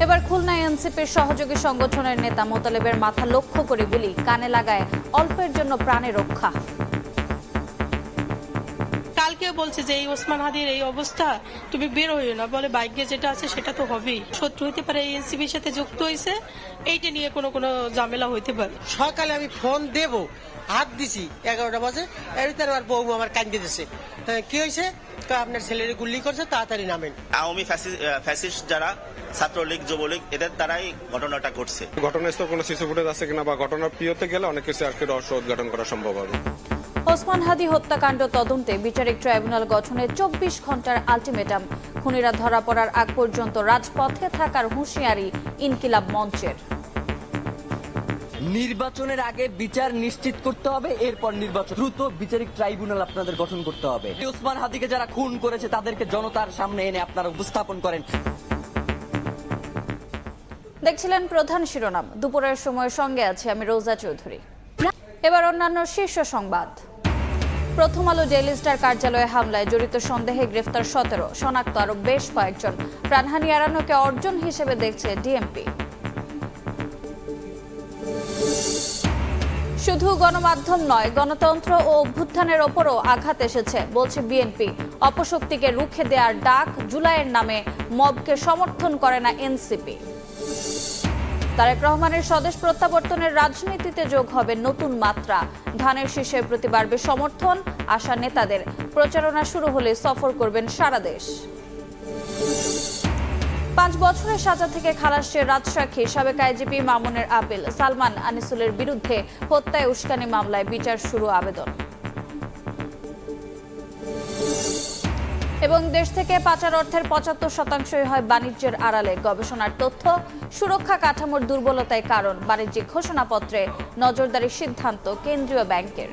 এবার খুলনায় এনসিপির সহযোগী সংগঠনের নেতা মোতালেবের মাথা লক্ষ্য করে গুলি, কানে লাগায় অল্পের জন্য প্রাণে রক্ষা। কালকে বলছে যে এই ওসমান হাদির এই অবস্থা, তুমি বের হইও না, বলে ভাগ্যে যেটা আছে সেটা তো হবেই। শত্রু হইতে পারে, এই এনসিপির সাথে যুক্ত হয়েছে, এইটা নিয়ে কোনো ঝামেলা হইতে পারে। সকালে আমি ফোন দেব, হাত দিছি 11টা বাজে, এর ভিতরে আমার বউ আমার কান্দে দিছে। কি হয়েছে? আপনার ছেলের গুলি করছে, তাড়াতাড়ি নামেন। আওয়ামী ফ্যাসিস্ট যারা ছাত্রলীগ যুবলীগ এদের দ্বারাই ঘটনাটা ঘটছে। ঘটনাস্থল কোনো সিসি ফুটেজ আছে কিনা বা ঘটনার প্রিয়তে গেলে অনেক কিছু আর কি রহস্য উদ্ঘাটন করা সম্ভব হবে। ওসমান হাদি হত্যাকাণ্ড তদন্তে বিচারিক ট্রাইব্যুনাল গঠনে 24 ঘন্টার আলটিমেটাম। খুনিরা ধরা পড়ার আগ পর্যন্ত রাজপথে থাকার হুঁশিয়ারি ইনকিলাব মঞ্চের। নির্বাচনের আগে বিচার নিশ্চিত করতে হবে, এরপর নির্বাচন। দ্রুত বিচারিক ট্রাইব্যুনাল আপনাদের গঠন করতে হবে। ওসমান হাদিকে যারা খুন করেছে তাদেরকে জনতার সামনে এনে আপনারা উপস্থাপন করেন। দেখছিলেন প্রধান শিরোনাম। দুপুরের সময় সঙ্গে আছে আমি রোজা চৌধুরী। এবার অন্যান্য শীর্ষ সংবাদ। প্রথম আলো ডেইলি স্টার কার্যালয়ে হামলায় জড়িত সন্দেহে গ্রেফতার 17, শনাক্ত আরো বেশ কয়েকজন। প্রাণহানি এড়ানোকে অর্জন হিসেবে দেখছে ডিএমপি। শুধু গণমাধ্যম নয়, গণতন্ত্র ও অভ্যুত্থানের ওপরও আঘাত এসেছে বলছে বিএনপি। অপশক্তিকে রুখে দেওয়ার ডাক, জুলাইয়ের নামে মবকে সমর্থন করে না এনসিপি। তারেক রহমানের স্বদেশ প্রত্যাবর্তনের রাজনীতিতে যোগ হবে নতুন মাত্রা। ধানের শীষের প্রতি বাড়বে সমর্থন, আশা নেতাদের। প্রচারণা শুরু হলে সফর করবেন সারা দেশ। 5 বছরের সাজা থেকে খালাস চেয়ে রাজসাক্ষী সাবেক আইজিপি মামুনের আপিল। সালমান আনিসুলের বিরুদ্ধে হত্যায় উস্কানি মামলায় বিচার শুরু আবেদন। এবং দেশ থেকে পাচার অর্থের 75% হয় বাণিজ্যের আড়ালে। গবেষণার তথ্য, সুরক্ষা কাঠামোর দুর্বলতায় কারণ। বাণিজ্যিক ঘোষণাপত্রে নজরদারির সিদ্ধান্ত কেন্দ্রীয় ব্যাংকের।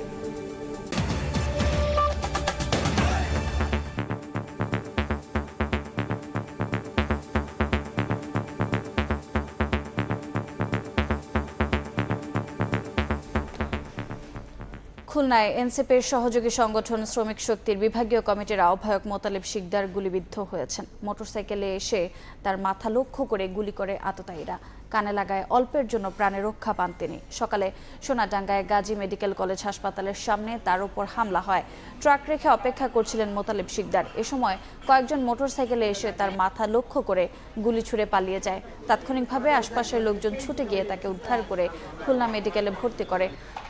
খুলনায় এনসিপির সহযোগী সংগঠন শ্রমিক শক্তির বিভাগীয় কমিটির আহ্বায়ক মোতালেব শিকদার গুলিবিদ্ধ হয়েছেন। মোটরসাইকেলে এসে তার মাথা লক্ষ্য করে গুলি করে আততায়ীরা। কানে লাগায় অল্পের জন্য প্রাণে রক্ষা পান তিনি। সকালে সোনাডাঙ্গায় গাজী মেডিকেল কলেজ হাসপাতালের সামনে তার উপর হামলা হয়। ট্রাক রেখে অপেক্ষা করছিলেন মোতালেব শিকদার। এ সময় কয়েকজন মোটরসাইকেলে এসে তার মাথা লক্ষ্য করে গুলি ছুড়ে পালিয়ে যায়। তাৎক্ষণিকভাবে আশপাশের লোকজন ছুটে গিয়ে তাকে উদ্ধার করে খুলনা মেডিকেলে ভর্তি করে।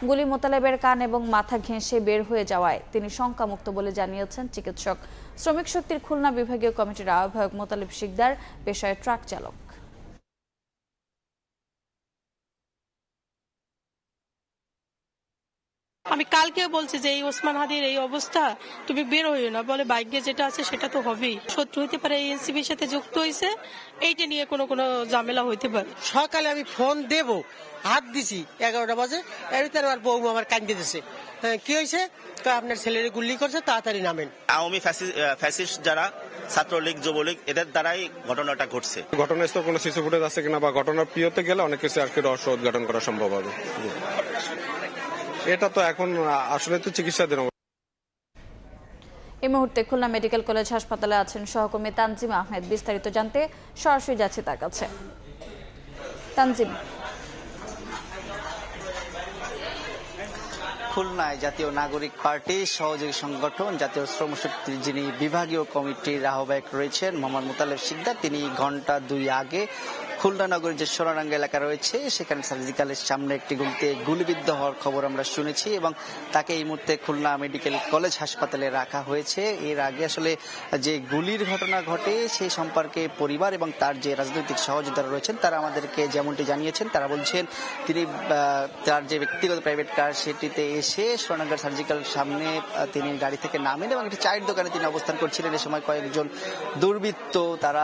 গুলি মোতালেবের কান এবং মাথা ঘেঁষে বের হয়ে যাওয়ায় তিনি শঙ্কামুক্ত বলে জানিয়েছেন চিকিৎসক। শ্রমিক শক্তির খুলনা বিভাগীয় কমিটির আহ্বায়ক মোতালেব শিকদার পেশায় ট্রাক চালক। আমি কালকে বলছি যে এই ওসমান হাদির এই অবস্থা, তুমি বের হইও না, বলে ভাগ্যে যেটা আছে সেটা তো হবেই। শত্রু হইতে পারে, এই এনসিপির সাথে যুক্ত হয়েছে, এইটা নিয়ে কোনো ঝামেলা হইতে পারে। সকালে আমি ফোন দেব, হাত দিছি 11টা বাজে, এর ভিতরে আমার বউ আমার কান্দে দিছে। কি হয়েছে? আপনার ছেলের গুলি করছে, তাড়াতাড়ি নামেন। আওয়ামী ফ্যাসিস্ট যারা ছাত্রলীগ যুবলীগ এদের দ্বারাই ঘটনাটা ঘটছে। ঘটনাস্থল কোনো সিসি ফুটেজ আছে কিনা বা ঘটনার প্রিয়তে গেলে অনেক কিছু আর কি রহস্য উদ্ঘাটন করা সম্ভব হবে। এটা তো এখন আসলে তো চিকিৎসাধীন। এই মুহূর্তে খুলনা মেডিকেল কলেজ হাসপাতালে আছেন সহকর্মী তানজিম আহমেদ। বিস্তারিত জানতে সরাসরি যাচ্ছে তার কাছে। তানজিম, খুলনায় জাতীয় নাগরিক পার্টি সহযোগী সংগঠন জাতীয় শ্রম শক্তির যিনি বিভাগীয় কমিটির আহ্বায়ক রয়েছেন মোহাম্মদ মোতালেব শিকদার, তিনি ঘন্টা 2 আগে খুলনা নগরীর যে সোনাডাঙ্গা এলাকা রয়েছে সেখানে সার্জিক্যালের সামনে একটি গুলিতে গুলিবিদ্ধ হওয়ার খবর আমরা শুনেছি এবং তাকে এই মুহূর্তে খুলনা মেডিকেল কলেজ হাসপাতালে রাখা হয়েছে। এর আগে আসলে যে গুলির ঘটনা ঘটে সেই সম্পর্কে পরিবার এবং তার যে রাজনৈতিক সহযোদ্ধারা রয়েছেন তারা আমাদেরকে যেমনটি জানিয়েছেন, তারা বলছেন তিনি তার যে ব্যক্তিগত প্রাইভেট কার সেটিতে এসে সোনাডাঙ্গার সার্জিক্যাল সামনে তিনি গাড়ি থেকে নামেন এবং একটি চায়ের দোকানে তিনি অবস্থান করছিলেন। এ সময় কয়েকজন দুর্বৃত্ত, তারা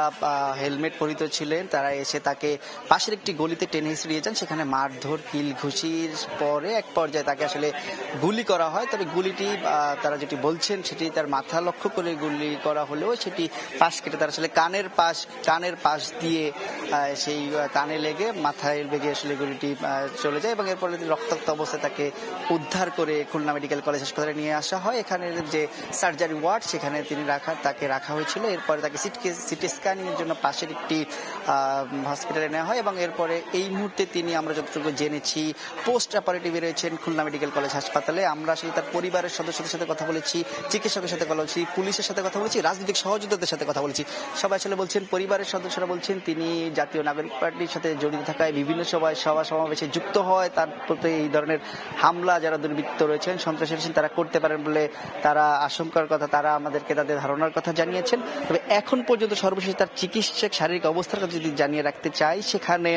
হেলমেট পরিহিত ছিলেন, তারা এসে তাকে পাশের একটি গলিতে টেনে হিঁচড়িয়ে যান। সেখানে মারধর, কিল ঘুষির পরে এক পর্যায়ে তাকে আসলে গুলি করা হয়। তবে গুলিটি তারা যেটি বলছেন সেটি তার মাথা লক্ষ্য করে গুলি করা হলেও সেটি পাশ কেটে তার আসলে কানের পাশ দিয়ে সেই কানে লেগে মাথায় লেগে আসলে গুলিটি চলে যায় এবং এরপরে রক্তাক্ত অবস্থায় তাকে উদ্ধার করে খুলনা মেডিকেল কলেজ হাসপাতালে নিয়ে আসা হয়। এখানে যে সার্জারি ওয়ার্ড সেখানে তাকে রাখা হয়েছিল। এরপরে তাকে সিটি স্ক্যানিং এর জন্য পাশের একটি হসপিটালে নেওয়া হয় এবং এরপরে এই মুহূর্তে তিনি, আমরা যতটুকু জেনেছি, পোস্ট অপারেটিভে রয়েছেন খুলনা মেডিকেল কলেজ হাসপাতালে। আমরা আসলে তার পরিবারের সদস্যদের সাথে কথা বলেছি, চিকিৎসকের সাথে কথা বলেছি, পুলিশের সাথে কথা বলেছি, রাজনৈতিক সহযোদ্ধাদের সাথে কথা বলেছি। সবাই আসলে বলছেন, পরিবারের সদস্যরা বলছেন তিনি জাতীয় নাগরিক পার্টির সাথে জড়িত থাকায়, বিভিন্ন সভা সমাবেশে যুক্ত হয়, তার প্রতি এই ধরনের হামলা যারা দুর্বৃত্ত রয়েছেন, সন্ত্রাসী রয়েছেন, তারা করতে পারেন বলে তারা আশঙ্কার কথা, তারা আমাদেরকে তাদের ধারণার কথা জানিয়েছেন। তবে এখন পর্যন্ত সর্বশেষ তার চিকিৎসক শারীরিক অবস্থার কথা যদি জানিয়ে রাখতে চাই, সেখানে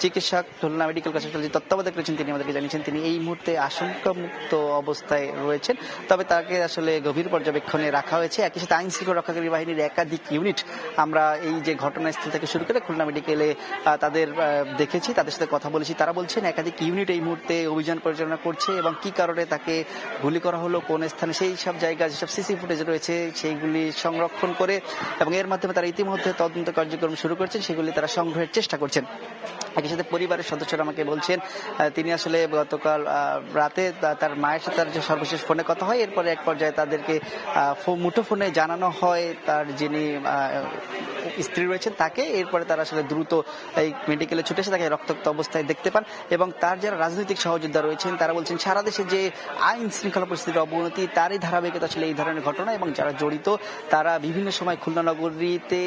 চিকিৎসক খুলনা মেডিকেল কলেজ হাসপাতালে যে তত্ত্বাবধায়ক রয়েছেন তিনি আমাদেরকে জানিয়েছেন তিনি এই মুহূর্তে আশঙ্কামুক্ত অবস্থায় রয়েছেন। তবে তাকে আসলে গভীর পর্যবেক্ষণে রাখা হয়েছে। একই সাথে আইন শৃঙ্খলা রক্ষাকারী বাহিনীর একাধিক ইউনিট আমরা এই যে ঘটনাস্থল থেকে শুরু করে খুলনা মেডিকেলে তাদের দেখেছি, তাদের সাথে কথা বলেছি। তারা বলছেন একাধিক ইউনিট এই মুহূর্তে অভিযান পরিচালনা করছে এবং কি কারণে তাকে গুলি করা হলো, কোন স্থানে, সেই সব জায়গা যেসব সিসি ফুটেজ রয়েছে সেইগুলি সংরক্ষণ করে এবং এর মাধ্যমে তারা ইতিমধ্যে তদন্ত কার্যক্রম শুরু করছেন, সেগুলি তারা সংগ্রহের চেষ্টা করছেন। একই সাথে পরিবারের সদস্যরা আমাকে বলছেন তিনি আসলে গতকাল রাতে তার মায়ের সাথে তার যে সর্বশেষ ফোনে কথা হয়, এরপরে এক পর্যায়ে তাদেরকে মুঠোফোনে জানানো হয় তার যিনি স্ত্রী রয়েছেন তাকে। এরপরে তারা আসলে দ্রুত এই মেডিকেলে ছুটে এসে তাকে রক্তাক্ত অবস্থায় দেখতে পান এবং তার যারা রাজনৈতিক সহযোদ্ধা রয়েছেন তারা বলছেন সারা দেশে যে আইন শৃঙ্খলা পরিস্থিতির অবনতি, তারই ধারাবাহিকতা আসলে এই ধরনের ঘটনা এবং যারা জড়িত তারা বিভিন্ন সময় খুলনা নগরীতে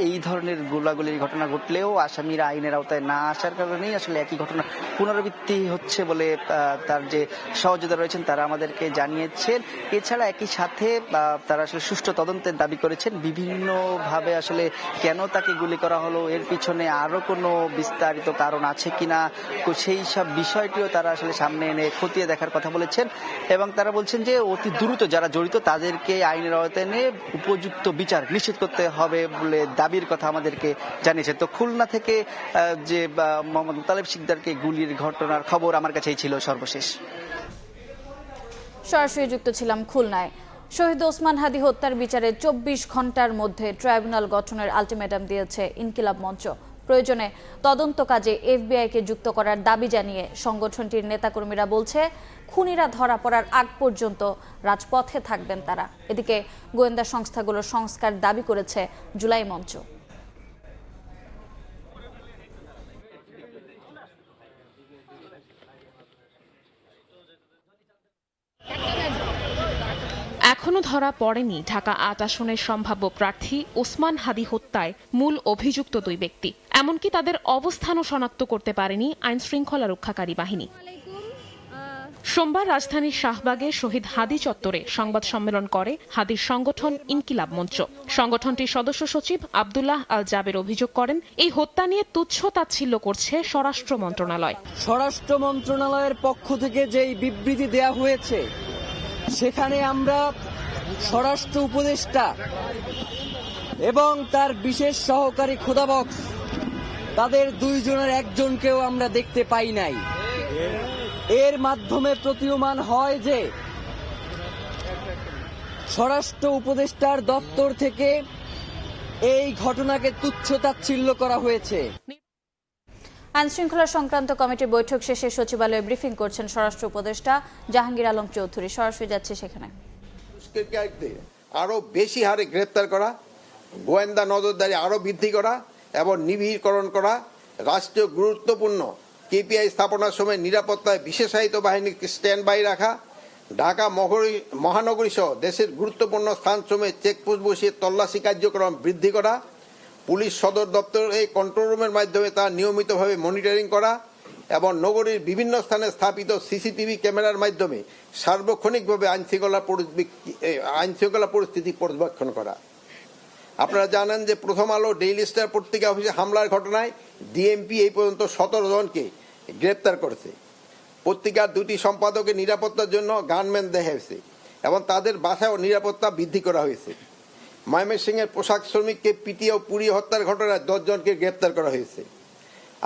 এই ধরনের গোলাগুলির ঘটনা ঘটলেও আসামিরা আইনের আওতায় না আসার কারণেই আসলে একই ঘটনা পুনরাবৃত্তি হচ্ছে বলে তার যে সহযোদ্ধা রয়েছেন তারা আমাদেরকে জানিয়েছেন। এছাড়া একই সাথে তারা আসলে সুষ্ঠু তদন্তের দাবি করেছেন। বিভিন্নভাবে আসলে কেন তাকে গুলি করা হলো, এর পিছনে আরো কোনো বিস্তারিত কারণ আছে কিনা, সেই সব বিষয়টিও তারা আসলে সামনে এনে খতিয়ে দেখার কথা বলেছেন এবং তারা বলছেন যে অতি দ্রুত যারা জড়িত তাদেরকে আইনের আওতায় এনে উপযুক্ত বিচার নিশ্চিত করতে হবে বলে দাবির কথা আমাদেরকে জানিয়েছে। তো খুলনা থেকে যে মোহাম্মদ মুতালেব শিকদারকে গুলির ঘটনার খবর আমার কাছেই ছিল সর্বশেষ। সরাসরি যুক্ত ছিলাম খুলনায়। শহীদ ওসমান হাদি হত্যার বিচারে 24 ঘন্টার মধ্যে ট্রাইব্যুনাল গঠনের আলটিমেটাম দিয়েছে ইনকিলাব মঞ্চ। প্রয়োজনে তদন্ত কাজে এফবিআইকে যুক্ত করার দাবি জানিয়ে সংগঠনটির নেতাকর্মীরা বলছে খুনিরা ধরা পড়ার আগ পর্যন্ত রাজপথে থাকবেন তারা। এদিকে গোয়েন্দা সংস্থাগুলোর সংস্কার দাবি করেছে জুলাই মঞ্চ। এখনো ধরা পড়েনি ঢাকা ৮ আসনের সম্ভাব্য প্রার্থী ওসমান হাদি হত্যায় মূল অভিযুক্ত দুই ব্যক্তি। এমনকি তাদের অবস্থানও শনাক্ত করতে পারেনি আইন শৃঙ্খলা রক্ষাকারী বাহিনী। সোমবার রাজধানীর শাহবাগে শহীদ হাদি চত্বরে সংবাদ সম্মেলন করে হাদির সংগঠন ইনকিলাব মঞ্চ। সংগঠনটির সদস্য সচিব আব্দুল্লাহ আল জাবের অভিযোগ করেন এই হত্যা নিয়ে তুচ্ছ তাচ্ছিল্য করছে স্বরাষ্ট্র মন্ত্রণালয়। স্বরাষ্ট্র মন্ত্রণালয়ের পক্ষ থেকে যেই বিবৃতি দেয়া হয়েছে সেখানে আমরা স্বরাষ্ট্র উপদেষ্টা এবং তার বিশেষ সহকারী খোদাবক্স তাদের দুইজনের একজনকেও আমরা দেখতে পাই নাই। এর মাধ্যমে প্রতীয়মান হয় যে স্বরাষ্ট্র উপদেষ্টার দপ্তর থেকে এই ঘটনাকে তুচ্ছ তাচ্ছিল্য করা হয়েছে। আইন শৃঙ্খলা সংক্রান্ত কমিটির বৈঠক শেষে সচিবালয়ে ব্রিফিং করছেন স্বরাষ্ট্র উপদেষ্টা জাহাঙ্গীর আলম চৌধুরী। সরাসরি যাচ্ছে সেখানে। আরো বেশি হারে গ্রেপ্তার করা, গোয়েন্দা নজরদারি আরো বৃদ্ধি করা এবং নিবিড়করণ করা, রাষ্ট্রীয় গুরুত্বপূর্ণ কেপিআই স্থাপনার সময় নিরাপত্তায় বিশেষায়িত বাহিনীকে স্ট্যান্ড বাই রাখা, ঢাকা মহানগরী সহ দেশের গুরুত্বপূর্ণ স্থানসমূহে চেকপোস্ট বসিয়ে তল্লাশি কার্যক্রম বৃদ্ধি করা, পুলিশ সদর দপ্তরের কন্ট্রোল রুমের মাধ্যমে তা নিয়মিতভাবে মনিটরিং করা এবং নগরীর বিভিন্ন স্থানে স্থাপিত সিসিটিভি ক্যামেরার মাধ্যমে সার্বক্ষণিকভাবে আইনশৃঙ্খলা পরিস্থিতি পর্যবেক্ষণ করা। আপনারা জানেন যে প্রথম আলো, ডেইলি স্টার পত্রিকা অফিসে হামলার ঘটনায় ডিএমপি এই পর্যন্ত 17 জনকে গ্রেপ্তার করেছে। পত্রিকার 2টি সম্পাদকের নিরাপত্তার জন্য গানম্যান দেওয়া হয়েছে এবং তাদের বাসায়ও নিরাপত্তা বৃদ্ধি করা হয়েছে। ময়মনসিংহের পোশাক শ্রমিককে পিটিয়ে ও পুড়িয়ে হত্যার ঘটনায় 10 জনকে গ্রেপ্তার করা হয়েছে।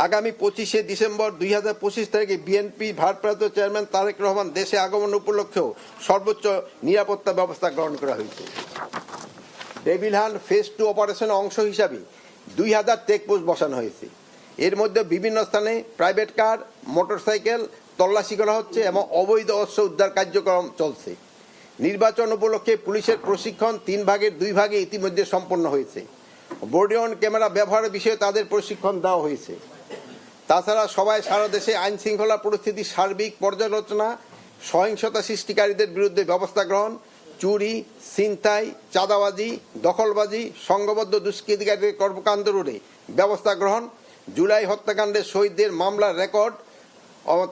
আগামী 25শে ডিসেম্বর 2025 তারিখে বিএনপি ভারপ্রাপ্ত চেয়ারম্যান তারেক রহমান দেশে আগমন উপলক্ষেও সর্বোচ্চ নিরাপত্তা ব্যবস্থা গ্রহণ করা হয়েছে। ডেভিল হান্ট ফেজ 2 অপারেশনের অংশ হিসাবে 2000 চেকপোস্ট বসানো হয়েছে। এর মধ্যে বিভিন্ন স্থানে প্রাইভেট কার, মোটরসাইকেল তল্লাশি করা হচ্ছে এবং অবৈধ অস্ত্র উদ্ধার কার্যক্রম চলছে। নির্বাচন উপলক্ষে পুলিশের প্রশিক্ষণ 3 ভাগের 2 ভাগে ইতিমধ্যে সম্পন্ন হয়েছে। বডি অন ক্যামেরা ব্যবহারের বিষয়ে তাদের প্রশিক্ষণ দেওয়া হয়েছে। তাছাড়া সবাই সারা দেশে আইন শৃঙ্খলা পরিস্থিতির সার্বিক পর্যালোচনা, সহিংসতা সৃষ্টিকারীদের বিরুদ্ধে ব্যবস্থা গ্রহণ, চুরি, ছিনতাই, চাঁদাবাজি, দখলবাজি, সংঘবদ্ধ দুষ্কৃতিকারীদের কর্মকাণ্ড রোধে ব্যবস্থা গ্রহণ, জুলাই হত্যাকাণ্ডের শহীদদের মামলার রেকর্ড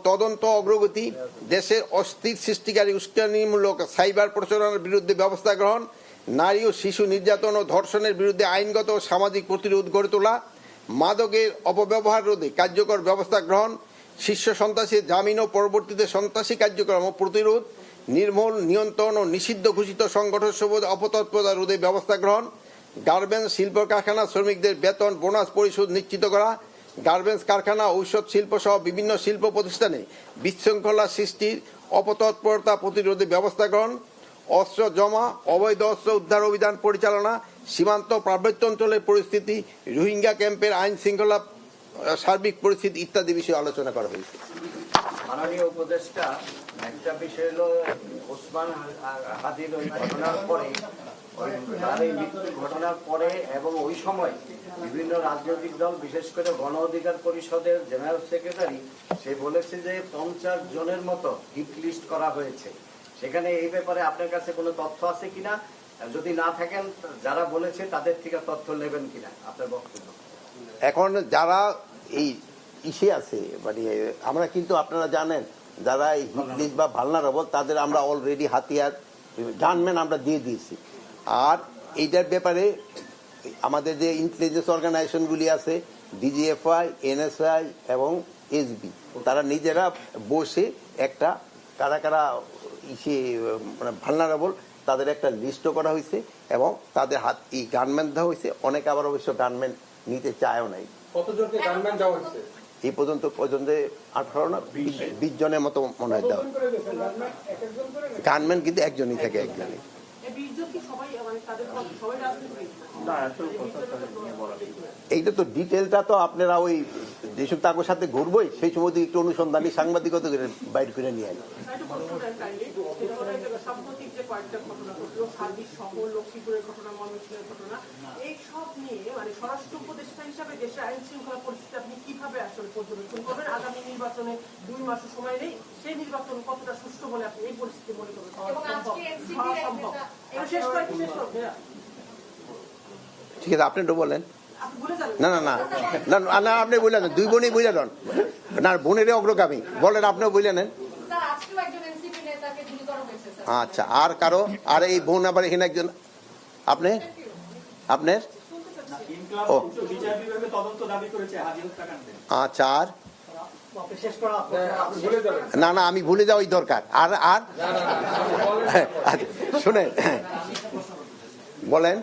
তদন্ত অগ্রগতি, দেশের অস্থির সৃষ্টিকারী উস্কানিমূলক সাইবার প্রচারণার বিরুদ্ধে ব্যবস্থা গ্রহণ, নারী ও শিশু নির্যাতন ও ধর্ষণের বিরুদ্ধে আইনগত ও সামাজিক প্রতিরোধ গড়ে তোলা, মাদকের অপব্যবহার রোধে কার্যকর ব্যবস্থা গ্রহণ, শীর্ষ সন্ত্রাসী জামিন ও পরবর্তীতে সন্ত্রাসী কার্যক্রম ও প্রতিরোধ, নির্মূল, নিয়ন্ত্রণ ও নিষিদ্ধ ঘোষিত সংগঠন সমূহ অপতৎপরতা রোধে ব্যবস্থা গ্রহণ, গার্মেন্টস শিল্প কারখানা শ্রমিকদের বেতন বোনাস পরিশোধ নিশ্চিত করা, গার্মেন্টস কারখানা, ঔষধ শিল্প সহ বিভিন্ন শিল্প প্রতিষ্ঠানে বিশৃঙ্খলা সৃষ্টির অপতৎপরতা প্রতিরোধে ব্যবস্থা গ্রহণ, অস্ত্র জমা, অবৈধ অস্ত্র উদ্ধার অভিযান পরিচালনা, সীমান্ত পার্বত্য অঞ্চলের পরিস্থিতি, রোহিঙ্গা ক্যাম্পের আইন শৃঙ্খলা সার্বিক পরিস্থিতি ইত্যাদি বিষয়ে আলোচনা করা হয়েছে। মাননীয় উপদেষ্টা, একটা বিষয় হলো ওসমান হাদির ওই ঘটনার পরে, তার এই মৃত্যুর ঘটনার পরে এবং ওই সময় বিভিন্ন রাজনৈতিক দল, বিশেষ করে গণ অধিকার পরিষদের জেনারেল সেক্রেটারি, সে বলেছে যে 50 জনের মতো হিট লিস্ট করা হয়েছে। সেখানে এই ব্যাপারে আপনার কাছে কোনো তথ্য আছে কিনা? যদি না থাকেন, যারা বলেছে তাদের থেকে তথ্য নেবেন কিনা, আপনার বক্তব্য। এখন যারা এই ইসে আছে, মানে আমরা কিন্তু আপনারা জানেন যারা এই হিট লিস্ট বা ভালনারেবল, তাদের আমরা অলরেডি হাতিয়ার, গানম্যান আমরা দিয়ে দিয়েছি। আর এইটার ব্যাপারে আমাদের যে ইন্টেলিজেন্স অর্গানাইজেশনগুলি আছে, ডিজিএফআই, এনএসআই এবং এসবি, তারা নিজেরা বসে একটা কারা কারা ইসে মানে ভালনারেবল তাদের একটা লিস্টও করা হয়েছে এবং তাদের হাত এই গানম্যান দেওয়া হয়েছে। অনেকে আবার অবশ্য গানম্যান নিতে চায়ও নাই। কতজনকে গানম্যান দেওয়া হয়েছে? এই পর্যন্ত 18 না 20 জনের মতো মনে হয় দেওয়া। গানম্যান কিন্তু একজনই থাকে, একজনই। এইটা তো ডিটেলটা তো আপনারা ওই যেসব তাদের সাথে ঘুরবই সেই সময় একটু অনুসন্ধানী সাংবাদিকতা করে বাইর করে নিয়ে আনি। ঠিক আছে, আপনি তো বলেন। না না না না না, আপনি বললেন দুই বোনই বুঝে দেন না, বোনের অগ্রগামী বলেন, আপনিও বুঝে নেন। আচ্ছা, আর কারো? আর এই বোন আবার এখানে একজন, আপনি আপনার ও আচ্ছা, আর না না আমি ভুলে যাওয়াই দরকার। আর আর শুনেন, বলেন।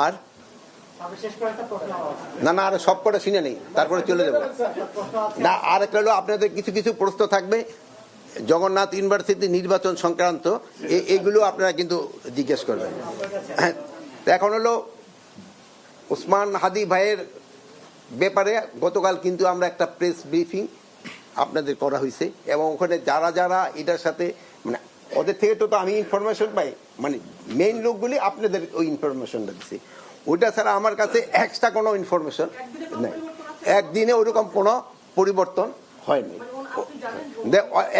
আর না না, আর সব কটা শুনে নেই, তারপরে চলে যাবো। না, আর একটা হলো আপনাদের কিছু কিছু প্রশ্ন থাকবে জগন্নাথ ইউনিভার্সিটি নির্বাচন সংক্রান্ত, এগুলো আপনারা কিন্তু জিজ্ঞেস করবেন। এখন হলো ওসমান হাদি ভাইয়ের ব্যাপারে গতকাল কিন্তু আমরা একটা প্রেস ব্রিফিং আপনাদের করা হয়েছে এবং ওখানে যারা যারা এটার সাথে মানে ওদের থেকে তো আমি ইনফরমেশন পাই, মানে মেইন লোকগুলি আপনাদের ওই ইনফরমেশনটা দিচ্ছে। ওইটা ছাড়া আমার কাছে এক্সট্রা কোনো ইনফরমেশন নেই। একদিনে ওইরকম কোনো পরিবর্তন হয়নি,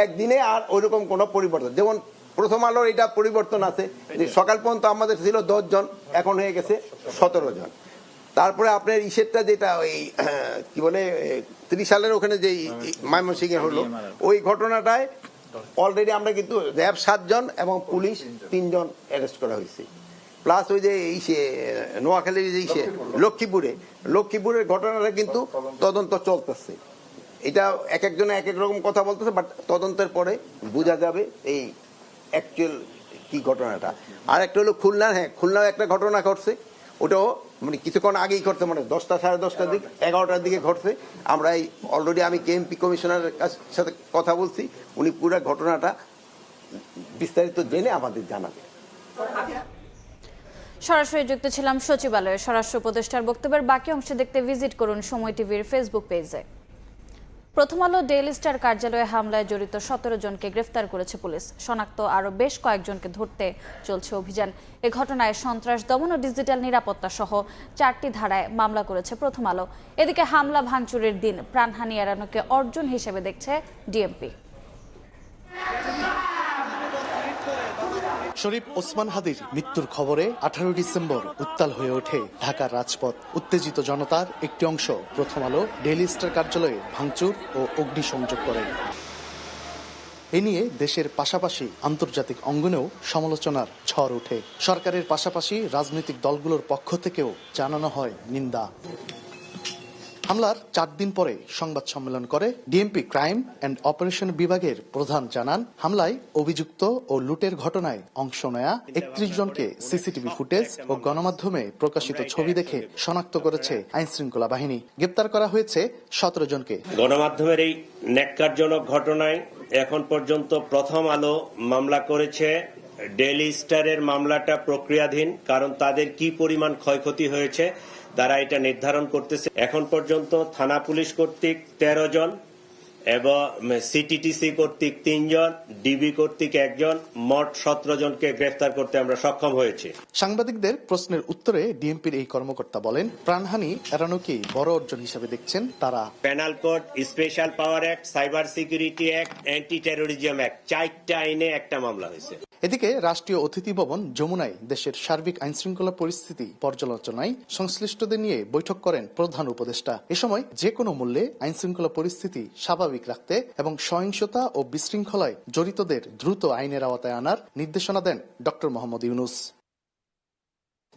একদিনে আর ওইরকম কোনো পরিবর্তন। যেমন প্রথম আলোর এটা পরিবর্তন আছে যে সকাল পর্যন্ত আমাদের ছিল 10 জন, এখন হয়ে গেছে 17 জন। তারপরে আপনার ইসেরটা যেটা ওই কি বলে 30 সালের ওখানে যে ময়মনসিংহে হলো, ওই ঘটনাটায় অলরেডি আমরা কিন্তু র্যাব 7 জন এবং পুলিশ 3 জন অ্যারেস্ট করা হয়েছে। প্লাস ওই যে ইসে নোয়াখালীর যে ইসে লক্ষ্মীপুরের ঘটনাটা কিন্তু তদন্ত চলতেছে। এটা এক একজনে এক এক রকম কথা বলতেছে, বাট তদন্তের পরে বোঝা যাবে এই অ্যাকচুয়াল কি ঘটনাটা। আর একটা হলো খুলনার, হ্যাঁ খুলনার একটা ঘটনা ঘটছে, ওটাও মানে কিছুক্ষণ আগেই ঘটছে, মানে 10টা সাড়ে 10টার দিকে 11টার দিকে ঘটছে। আমরা এই অলরেডি আমি কেএমপি কমিশনারের সাথে কথা বলছি, উনি পুরো ঘটনাটা বিস্তারিত জেনে আমাদের জানাবে। সরাসরি যুক্ত ছিলাম সচিবালয়ে। স্বরাষ্ট্র উপদেষ্টার বক্তব্যের বাকি অংশ দেখতে ভিজিট করুন সময় টিভির ফেসবুক পেজে। প্রথম আলো ডেইলি স্টার কার্যালয়ে হামলায় জড়িত 17 জনকে গ্রেফতার করেছে পুলিশ। শনাক্ত আরও বেশ কয়েকজনকে ধরতে চলছে অভিযান। এ ঘটনায় সন্ত্রাস দমন ও ডিজিটাল নিরাপত্তা সহ 4টি ধারায় মামলা করেছে প্রথম আলো। এদিকে হামলা ভাঙচুরের দিন প্রাণহানি এড়ানোকে অর্জন হিসেবে দেখছে ডিএমপি। শরীফ ওসমান হাদির মৃত্যুর খবরে 18 ডিসেম্বর উত্তাল হয়ে ওঠে ঢাকার রাজপথ। উত্তেজিত জনতার একটি অংশ প্রথম আলো ডেইলি স্টার কার্যালয়ে ভাঙচুর ও অগ্নিসংযোগ করে। এ নিয়ে দেশের পাশাপাশি আন্তর্জাতিক অঙ্গনেও সমালোচনার ঝড় ওঠে। সরকারের পাশাপাশি রাজনৈতিক দলগুলোর পক্ষ থেকেও জানানো হয় নিন্দা। হামলার 4 দিন পরে সংবাদ সম্মেলন করে ডিএমপি ক্রাইম অ্যান্ড অপারেশন বিভাগের প্রধান জানান, হামলায় অভিযুক্ত ও লুটের ঘটনায় অংশ নেয়া 31 জনকে সিসিটিভি ফুটেজ ও গণমাধ্যমে প্রকাশিত ছবি দেখে শনাক্ত করেছে আইনশৃঙ্খলা বাহিনী। গ্রেপ্তার করা হয়েছে 17 জনকে। গণমাধ্যমের এই ন্যাক্কারজনক ঘটনায় এখন পর্যন্ত প্রথম আলো মামলা করেছে। ডেইলি স্টারের মামলাটা প্রক্রিয়াধীন, কারণ তাদের কি পরিমাণ ক্ষয়ক্ষতি হয়েছে তারা এটা নির্ধারণ করতেছে। এখন পর্যন্ত থানা পুলিশ কর্তৃক 13 জন এবং সিটিটিসি কর্তৃক 3 জন, ডিবি কর্তৃক 1 জন, মোট 17 জনকে গ্রেফতার করতে আমরা সক্ষম হয়েছি। সাংবাদিকদের প্রশ্নের উত্তরে ডিএমপির এই কর্মকর্তা বলেন, প্রাণহানি এড়ানোকে বড় অর্জন হিসেবে দেখছেন তারা। পেনাল কোড, স্পেশাল পাওয়ার act, cyber security act, anti terrorism act, 4টা আইনে একটা মামলা হয়েছে। এদিকে রাষ্ট্রীয় অতিথি ভবন যমুনায় দেশের সার্বিক আইনশৃঙ্খলা পরিস্থিতি পর্যালোচনায় সংশ্লিষ্টদের নিয়ে বৈঠক করেন প্রধান উপদেষ্টা। এ সময় যে কোনো মূল্যে আইনশৃঙ্খলা পরিস্থিতি স্বাভাবিক রাখতে এবং সহিংসতা ও বিশৃঙ্খলায় জড়িতদের দ্রুত আইনের আওতায় আনার নির্দেশনা দেন ডক্টর মোহাম্মদ ইউনূস।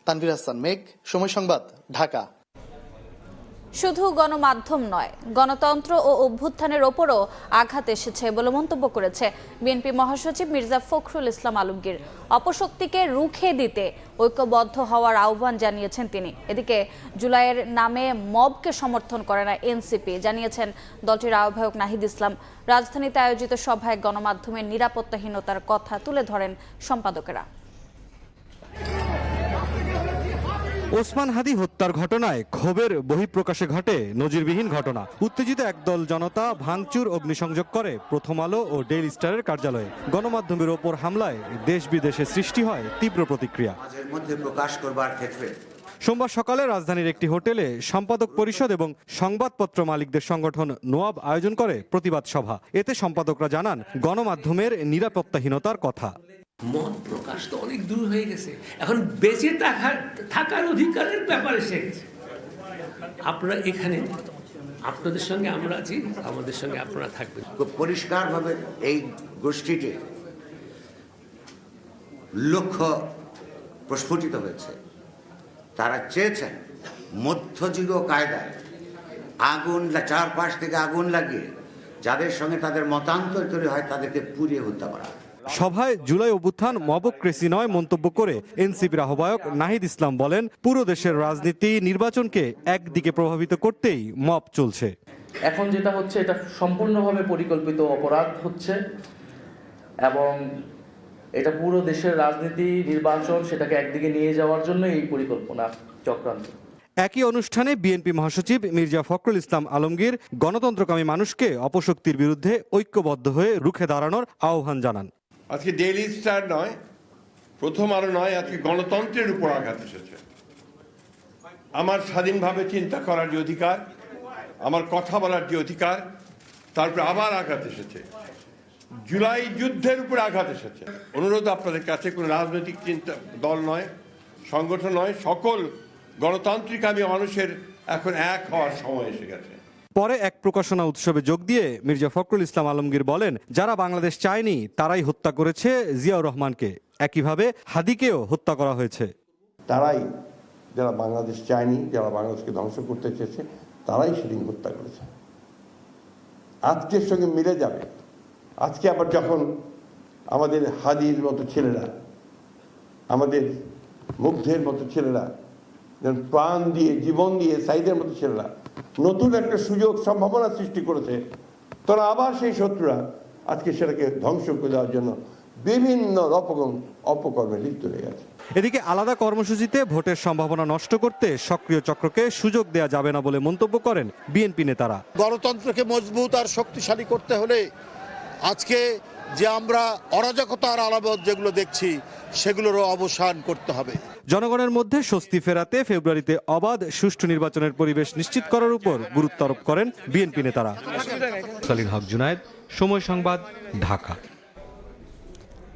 তানভীর হাসান মেঘ, সময় সংবাদ, ঢাকা। শুধু গণমাধ্যম নয়, গণতন্ত্র ও অভ্যুত্থানের ওপরও আঘাত এসেছে বলে মন্তব্য করেছে বিএনপি মহাসচিব মির্জা ফখরুল ইসলাম আলমগীর। অপশক্তিকে রুখে দিতে ঐক্যবদ্ধ হওয়ার আহ্বান জানিয়েছেন তিনি। এদিকে জুলাইয়ের নামে মবকে সমর্থন করে না এনসিপি, জানিয়েছেন দলটির আহ্বায়ক নাহিদ ইসলাম। রাজধানীতে আয়োজিত সভায় গণমাধ্যমের নিরাপত্তাহীনতার কথা তুলে ধরেন সম্পাদকেরা। ওসমান হাদি হত্যার ঘটনায় ক্ষোভের বহিঃপ্রকাশে ঘটে নজিরবিহীন ঘটনা। উত্তেজিত একদল জনতা ভাঙচুর, অগ্নিসংযোগ করে প্রথম আলো ও ডেইলি স্টারের কার্যালয়ে। গণমাধ্যমের ওপর হামলায় দেশ বিদেশে সৃষ্টি হয় তীব্র প্রতিক্রিয়া। সোমবার সকালে রাজধানীর একটি হোটেলে সম্পাদক পরিষদ এবং সংবাদপত্র মালিকদের সংগঠন নোয়াব আয়োজন করে প্রতিবাদ সভা। এতে সম্পাদকরা জানান গণমাধ্যমের নিরাপত্তাহীনতার কথা। মত প্রকাশ তো অনেক দূর হয়ে গেছে, এখন বেঁচে থাকার অধিকারের ব্যাপারে এসে গেছে। আপনারা এখানে, আপনাদের সঙ্গে আমরা আছি, আমাদের সঙ্গে আপনারা থাকবেন। খুব পরিষ্কারভাবে এই গোষ্ঠীটির লক্ষ্য প্রস্ফুটিত হয়েছে। তারা চেয়েছেন মধ্যযুগীয় কায়দায় আগুন, চারপাশ থেকে আগুন লাগিয়ে যাদের সঙ্গে তাদের মতান্তর তৈরি হয় তাদেরকে পুড়িয়ে হত্যা করা। সভায় জুলাই অভ্যুত্থান মবক্রেসি নয় মন্তব্য করে এনসিপির আহ্বায়ক নাহিদ ইসলাম বলেন, পুরো দেশের রাজনীতি নির্বাচনকে একদিকে প্রভাবিত করতেই মব চলছে। এখন যেটা হচ্ছে এটা সম্পূর্ণভাবে পরিকল্পিত অপরাধ হচ্ছে এবং এটা পুরো দেশের রাজনীতি নির্বাচন সেটাকে একদিকে নিয়ে যাওয়ার জন্য এই পরিকল্পনা চক্রান্ত। একই অনুষ্ঠানে বিএনপি মহাসচিব মির্জা ফখরুল ইসলাম আলমগীর গণতন্ত্রকামী মানুষকে অপশক্তির বিরুদ্ধে ঐক্যবদ্ধ হয়ে রুখে দাঁড়ানোর আহ্বান জানান। আজকে ডেইলি স্টার নয়, প্রথম আলো নয়, আজকে গণতন্ত্রের উপর আঘাত এসেছে। আমার স্বাধীনভাবে চিন্তা করার যে অধিকার, আমার কথা বলার যে অধিকার, তারপরে আবার আঘাত এসেছে। জুলাই যুদ্ধের উপর আঘাত এসেছে। অনুরোধ আপনাদের কাছে, কোনো রাজনৈতিক চিন্তা দল নয়, সংগঠন নয়, সকল গণতান্ত্রিকামী মানুষের এখন এক হওয়ার সময় এসে গেছে। পরে এক প্রকাশনা উৎসবে যোগ দিয়ে মির্জা ফখরুল ইসলাম আলমগীর বলেন, যারা বাংলাদেশ চায়নি তারাই হত্যা করেছে জিয়াউর রহমানকে, একইভাবে হাদিকেও হত্যা করা হয়েছে। তারাই, যারা বাংলাদেশ চায়নি, যারা বাংলাদেশকে ধ্বংস করতে চেয়েছে, তারাই সেদিন হত্যা করেছে। আজকের সঙ্গে মিলে যাবে। আজকে আবার যখন আমাদের হাদির মতো ছেলেরা, আমাদের মুগ্ধের মতো ছেলেরা, প্রাণ দিয়ে, জীবন দিয়ে, সাইদের মতো ছেলেরা নতুন একটা সুযোগ, সম্ভাবনা সৃষ্টি করেছে, তারা আবার সেই শত্রুরা আজকে সেটাকে ধ্বংস করে দেওয়ার জন্য বিভিন্ন রকম অপকর্মে লিপ্ত হয়ে গেছে। এদিকে আলাদা কর্মসূচিতে ভোটের সম্ভাবনা নষ্ট করতে সক্রিয় চক্রকে সুযোগ দেয়া যাবে না বলে মন্তব্য করেন বিএনপি নেতারা। গণতন্ত্রকে মজবুত আর শক্তিশালী করতে হলে আজকে যে আমরা অরাজকতার আলামত যেগুলো দেখছি সেগুলোরও অবসান করতে হবে। জনগণের মধ্যে স্বস্তি ফেরাতে ফেব্রুয়ারিতে অবাধ সুষ্ঠু নির্বাচনের পরিবেশ নিশ্চিত করার উপর গুরুত্ব আরোপ করেন বিএনপি নেতারা। সালিন হক জুনায়েদ, সময় সংবাদ, ঢাকা।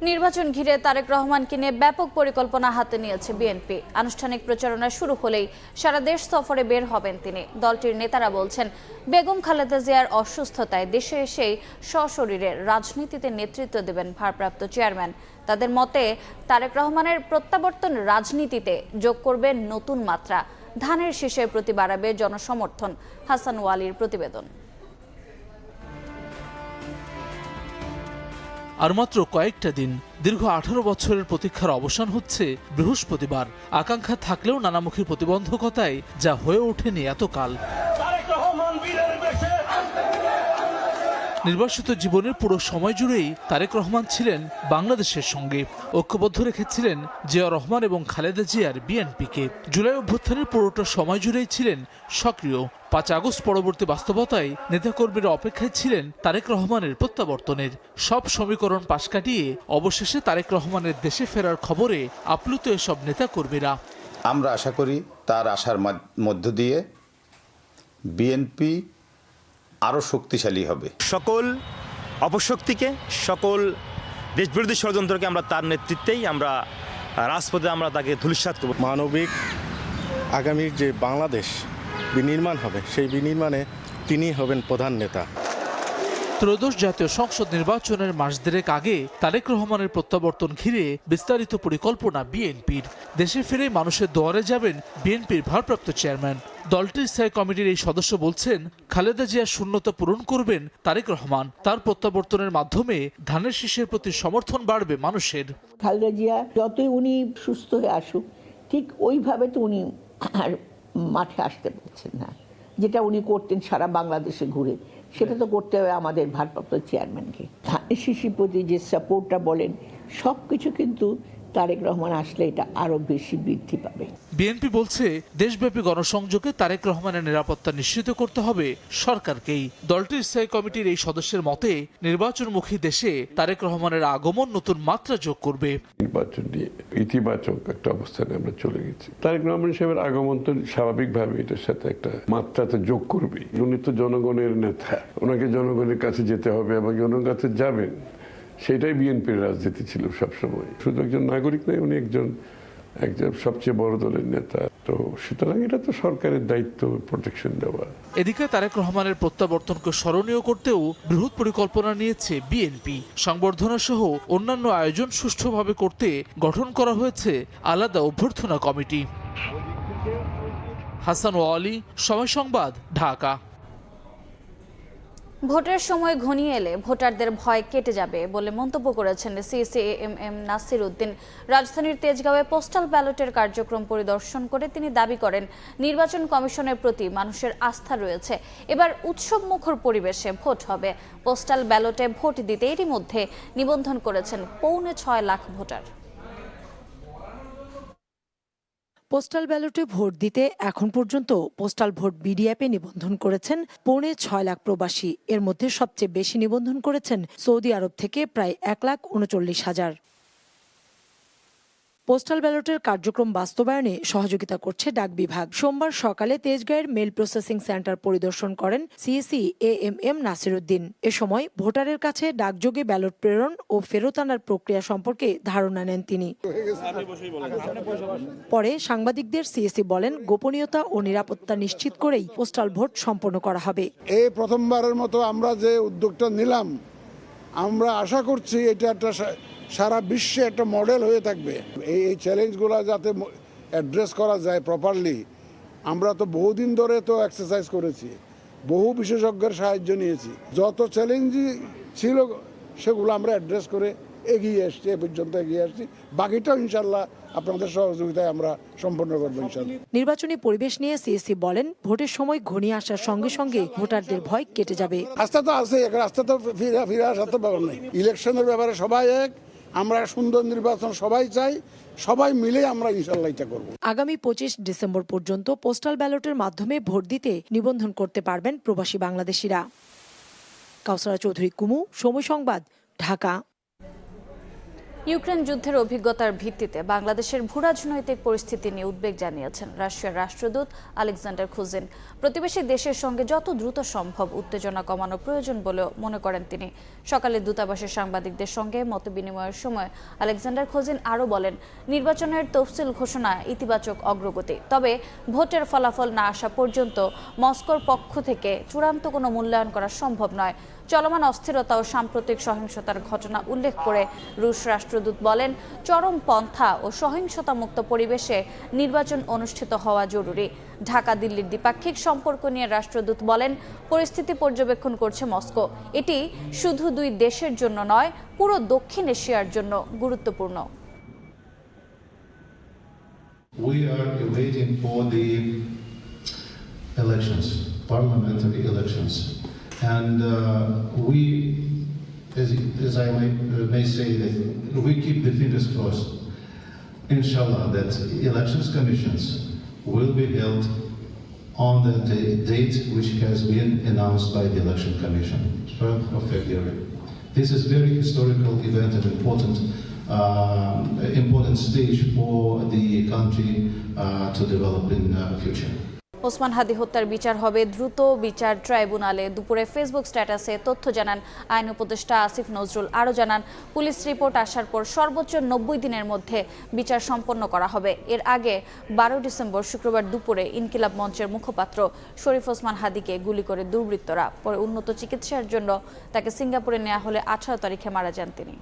নির্বাচন ঘিরে তারেক রহমানকে নিয়ে ব্যাপক পরিকল্পনা হাতে নিয়েছে বিএনপি। আনুষ্ঠানিক প্রচারণা শুরু হলেই সারা দেশ সফরে বের হবেন তিনি। দলটির নেতারা বলছেন, বেগম খালেদা জিয়ার অসুস্থতায় দেশে এসেই সশরীরে রাজনীতিতে নেতৃত্ব দেবেন ভারপ্রাপ্ত চেয়ারম্যান। তাদের মতে তারেক রহমানের প্রত্যাবর্তন রাজনীতিতে যোগ করবে নতুন মাত্রা। ধানের শীষের প্রতি বাড়াবে জনসমর্থন। হাসান ওয়ালির প্রতিবেদন। আর মাত্র কয়েকটা দিন, দীর্ঘ 18 বছরের প্রতীক্ষার অবসান হচ্ছে বৃহস্পতিবার। আকাঙ্ক্ষা থাকলেও নানামুখী প্রতিবন্ধকতায় যা হয়ে ওঠেনি এতকাল। নির্বাসিত জীবনের পুরো সময় জুড়েই তারেক রহমান ছিলেন বাংলাদেশের সঙ্গে। ঐক্যবদ্ধ রেখেছিলেন জিয়া রহমান এবং খালেদা জিয়ার বিএনপিকে। জুলাই অভ্যুত্থানের পুরোটা সময় জুড়েই ছিলেন সক্রিয়। 5 আগস্ট পরবর্তী বাস্তবতায় নেতাকর্মীরা অপেক্ষায় ছিলেন তারেক রহমানের প্রত্যাবর্তনের। সব সমীকরণ পাশ কাটিয়ে অবশেষে তারেক রহমানের দেশে ফেরার খবরে আপ্লুত এসব নেতাকর্মীরা। আমরা আশা করি তার আশার মধ্য দিয়ে বিএনপি আরও শক্তিশালী হবে। সকল অপশক্তিকে, সকল দেশবিরোধী ষড়যন্ত্রকে আমরা তার নেতৃত্বেই আমরা রাজপথে আমরা তাকে ধূলিসাৎ করব। মানবিক আগামীর যে বাংলাদেশ বিনির্মাণ হবে, সেই বিনির্মাণে তিনি হবেন প্রধান নেতা। ত্রয়োদশ জাতীয় সংসদ নির্বাচনের মাস দেড়েক আগে তারেক রহমানের প্রত্যাবর্তন ঘিরে বিস্তারিত পরিকল্পনা বিএনপির। দেশে ফিরে মানুষের দুয়ারে যাবেন বিএনপির ভারপ্রাপ্ত চেয়ারম্যান। দলটির স্থায়ী কমিটির এই সদস্য বলছেন, খালেদা জিয়ার শূন্যতা পূরণ করবেন তারেক রহমান। তার প্রত্যাবর্তনের মাধ্যমে ধানের শীষের প্রতি সমর্থন বাড়বে মানুষের। খালেদা জিয়া যতই উনি সুস্থ হয়ে আসুক, ঠিক ওইভাবে তো উনি আর মাঠে আসতে পারছেন না। যেটা উনি করতেন সারা বাংলাদেশে ঘুরে, সেটা তো করতে হবে আমাদের ভারপ্রাপ্ত চেয়ারম্যানকে। ধানের শীষের প্রতি যে সাপোর্টটা বলেন, সব কিছু কিন্তু তারেক রহমান আসলে এটা আরো বেশি বৃদ্ধি পাবে। বিএনপি বলছে, দেশব্যাপী গণসংযোগে তারেক রহমানের নিরাপত্তা নিশ্চিত করতে হবে সরকারকেই। দলটির স্থায়ী কমিটির এই সদস্যের মতে, নির্বাচনমুখী দেশে তারেক রহমানের আগমন নতুন মাত্রা যোগ করবে। নির্বাচন নিয়ে ইতিবাচক একটা অবস্থানে আমরা চলে গেছি। তারেক রহমান সাহেবের আগমন তো স্বাভাবিকভাবে এটার সাথে একটা মাত্রাতে যোগ করবে। উনি তো জনগণের নেতা, ওনাকে জনগণের কাছে যেতে হবে এবং জনগণের কাছে যাবেন, সেটাই বিএনপির রাজনীতি ছিল সবসময়। শুধু একজন নাগরিক নয়, উনি একজন সবচেয়ে বড় দলের নেতা। তো সুতরাং এটা তো সরকারের দায়িত্ব প্রোটেকশন দেওয়া। এদিকে তারেক রহমানের প্রত্যাবর্তনকে স্মরণীয় করতেও বৃহৎ পরিকল্পনা নিয়েছে বিএনপি। সংবর্ধনা সহ অন্যান্য আয়োজন সুষ্ঠুভাবে করতে গঠন করা হয়েছে আলাদা অভ্যর্থনা কমিটি। হাসান ওয়ালি, সময় সংবাদ, ঢাকা। ভোটের সময় ঘনিয়ে এলে ভোটারদের ভয় কেটে যাবে বলে মন্তব্য করেছেন সিএসএএমএম নাসির উদ্দিন। রাজধানীর তেজগাঁওয়ে পোস্টাল ব্যালটের কার্যক্রম পরিদর্শন করে তিনি দাবি করেন, নির্বাচন কমিশনের প্রতি মানুষের আস্থা রয়েছে। এবার উৎসব মুখর পরিবেশে ভোট হবে। পোস্টাল ব্যালটে ভোট দিতে এরই মধ্যে নিবন্ধন করেছেন 6.25 লাখ ভোটার। পোস্টাল ব্যালটে ভোট দিতে এখন পর্যন্ত পোস্টাল ভোট বিডি অ্যাপে নিবন্ধন করেছেন 6.25 লাখ প্রবাসী। এর মধ্যে সবচেয়ে বেশি নিবন্ধন করেছেন সৌদি আরব থেকে প্রায় 1,39,000। পোস্টাল ব্যালটের কার্যক্রম বাস্তবায়নে সহযোগিতা করছে ডাক বিভাগ। সোমবার সকালে তেজগাঁয়ের মেল প্রসেসিং সেন্টার পরিদর্শন করেন সিএসএএমএম নাসির উদ্দিন। এ সময় ভোটারের কাছে ডাকযোগে ব্যালট প্রেরণ ও ফেরত আনার প্রক্রিয়া সম্পর্কে ধারণা নেন তিনি। পরে সাংবাদিকদের সিএসি বলেন, গোপনীয়তা ও নিরাপত্তা নিশ্চিত করেই পোস্টাল ভোট সম্পন্ন করা হবে। এই প্রথমবারের মতো আমরা যে উদ্যোগটা নিলাম, আমরা আশা করছি এটা একটা সারা বিশ্বে একটা মডেল হয়ে থাকবে। এই চ্যালেঞ্জগুলো যাতে অ্যাড্রেস করা যায় প্রপারলি, আমরা তো বহুদিন ধরে তো এক্সারসাইজ করেছি, বহু বিশেষজ্ঞের সাহায্য নিয়েছি। যত চ্যালেঞ্জই ছিল সেগুলো আমরা অ্যাড্রেস করে এগিয়ে আসছি, এ পর্যন্ত এগিয়ে আসছি। বাকিটাও ইনশাল্লাহ আপনাদের সহযোগিতায় আমরা সম্পন্ন করবো ইনশাল্লাহ। নির্বাচনী পরিবেশ নিয়ে সিএসি বলেন, ভোটের সময় ঘনিয়ে আসার সঙ্গে সঙ্গে ভোটারদের ভয় কেটে যাবে। আস্থা তো আছে, রাস্তা তো ফিরে আসা তো ব্যাপার নেই। ইলেকশনের ব্যাপারে সবাই এক, আমরা সুন্দর নির্বাচন সবাই চাই, সবাই মিলে আমরা ইনশাল্লাহ এটা করব। আগামী 25 ডিসেম্বর পর্যন্ত পোস্টাল ব্যালটের মাধ্যমে ভোট দিতে নিবন্ধন করতে পারবেন প্রবাসী বাংলাদেশিরা। কাউসারা চৌধুরী কুমু, সময় সংবাদ, ঢাকা। ইউক্রেন যুদ্ধের অভিজ্ঞতার ভিত্তিতে বাংলাদেশের ভূরাজনৈতিক পরিস্থিতি নিয়ে উদ্বেগ জানিয়েছেন রাশিয়ার রাষ্ট্রদূত আলেকজান্ডার খুজিন। প্রতিবেশী দেশের সঙ্গে যত দ্রুত সম্ভব উত্তেজনা কমানো প্রয়োজন বলেও মনে করেন তিনি। সকালে দূতাবাসের সাংবাদিকদের সঙ্গে মতবিনিময়ের সময় আলেকজান্ডার খুজিন আরও বলেন, নির্বাচনের তফসিল ঘোষণা ইতিবাচক অগ্রগতি, তবে ভোটের ফলাফল না আসা পর্যন্ত মস্কোর পক্ষ থেকে চূড়ান্ত কোনো মূল্যায়ন করা সম্ভব নয়। চলমান অস্থিরতা ও সাম্প্রতিক সহিংসতার ঘটনা উল্লেখ করে রুশ রাষ্ট্রদূত বলেন, চরমপন্থা ও সহিংসতামুক্ত পরিবেশে নির্বাচন অনুষ্ঠিত হওয়া জরুরি। ঢাকা দিল্লির দ্বিপাক্ষিক সম্পর্ক নিয়ে রাষ্ট্রদূত বলেন, পরিস্থিতি পর্যবেক্ষণ করছে মস্কো। এটি শুধু দুই দেশের জন্য নয়, পুরো দক্ষিণ এশিয়ার জন্য গুরুত্বপূর্ণ। We are waiting for the elections, parliamentary elections. And we, as I may say, that we keep the fingers crossed, inshallah, that elections commissions will be held on the date which has been announced by the Election Commission, 12th of February. This is very historical event and important stage for the country to develop in future. Osman হাদি হত্যার বিচার হবে দ্রুত বিচার ট্রাইব্যুনালে। দুপুরে Facebook স্ট্যাটাসে তথ্য জানান আইন উপদেষ্টা আসিফ নজরুল। আরও জানান, পুলিশ রিপোর্ট আসার পর সর্বোচ্চ 90 দিনের মধ্যে বিচার সম্পন্ন করা হবে। এর আগে 12 ডিসেম্বর শুক্রবার দুপুরে ইনকিলাব মঞ্চের মুখপাত্র শরীফ ওসমান হাদিকে গুলি করে দুর্বৃত্তরা। পরে উন্নত চিকিৎসার জন্য তাকে সিঙ্গাপুরে নেওয়া হলে 18 তারিখে মারা যান তিনি।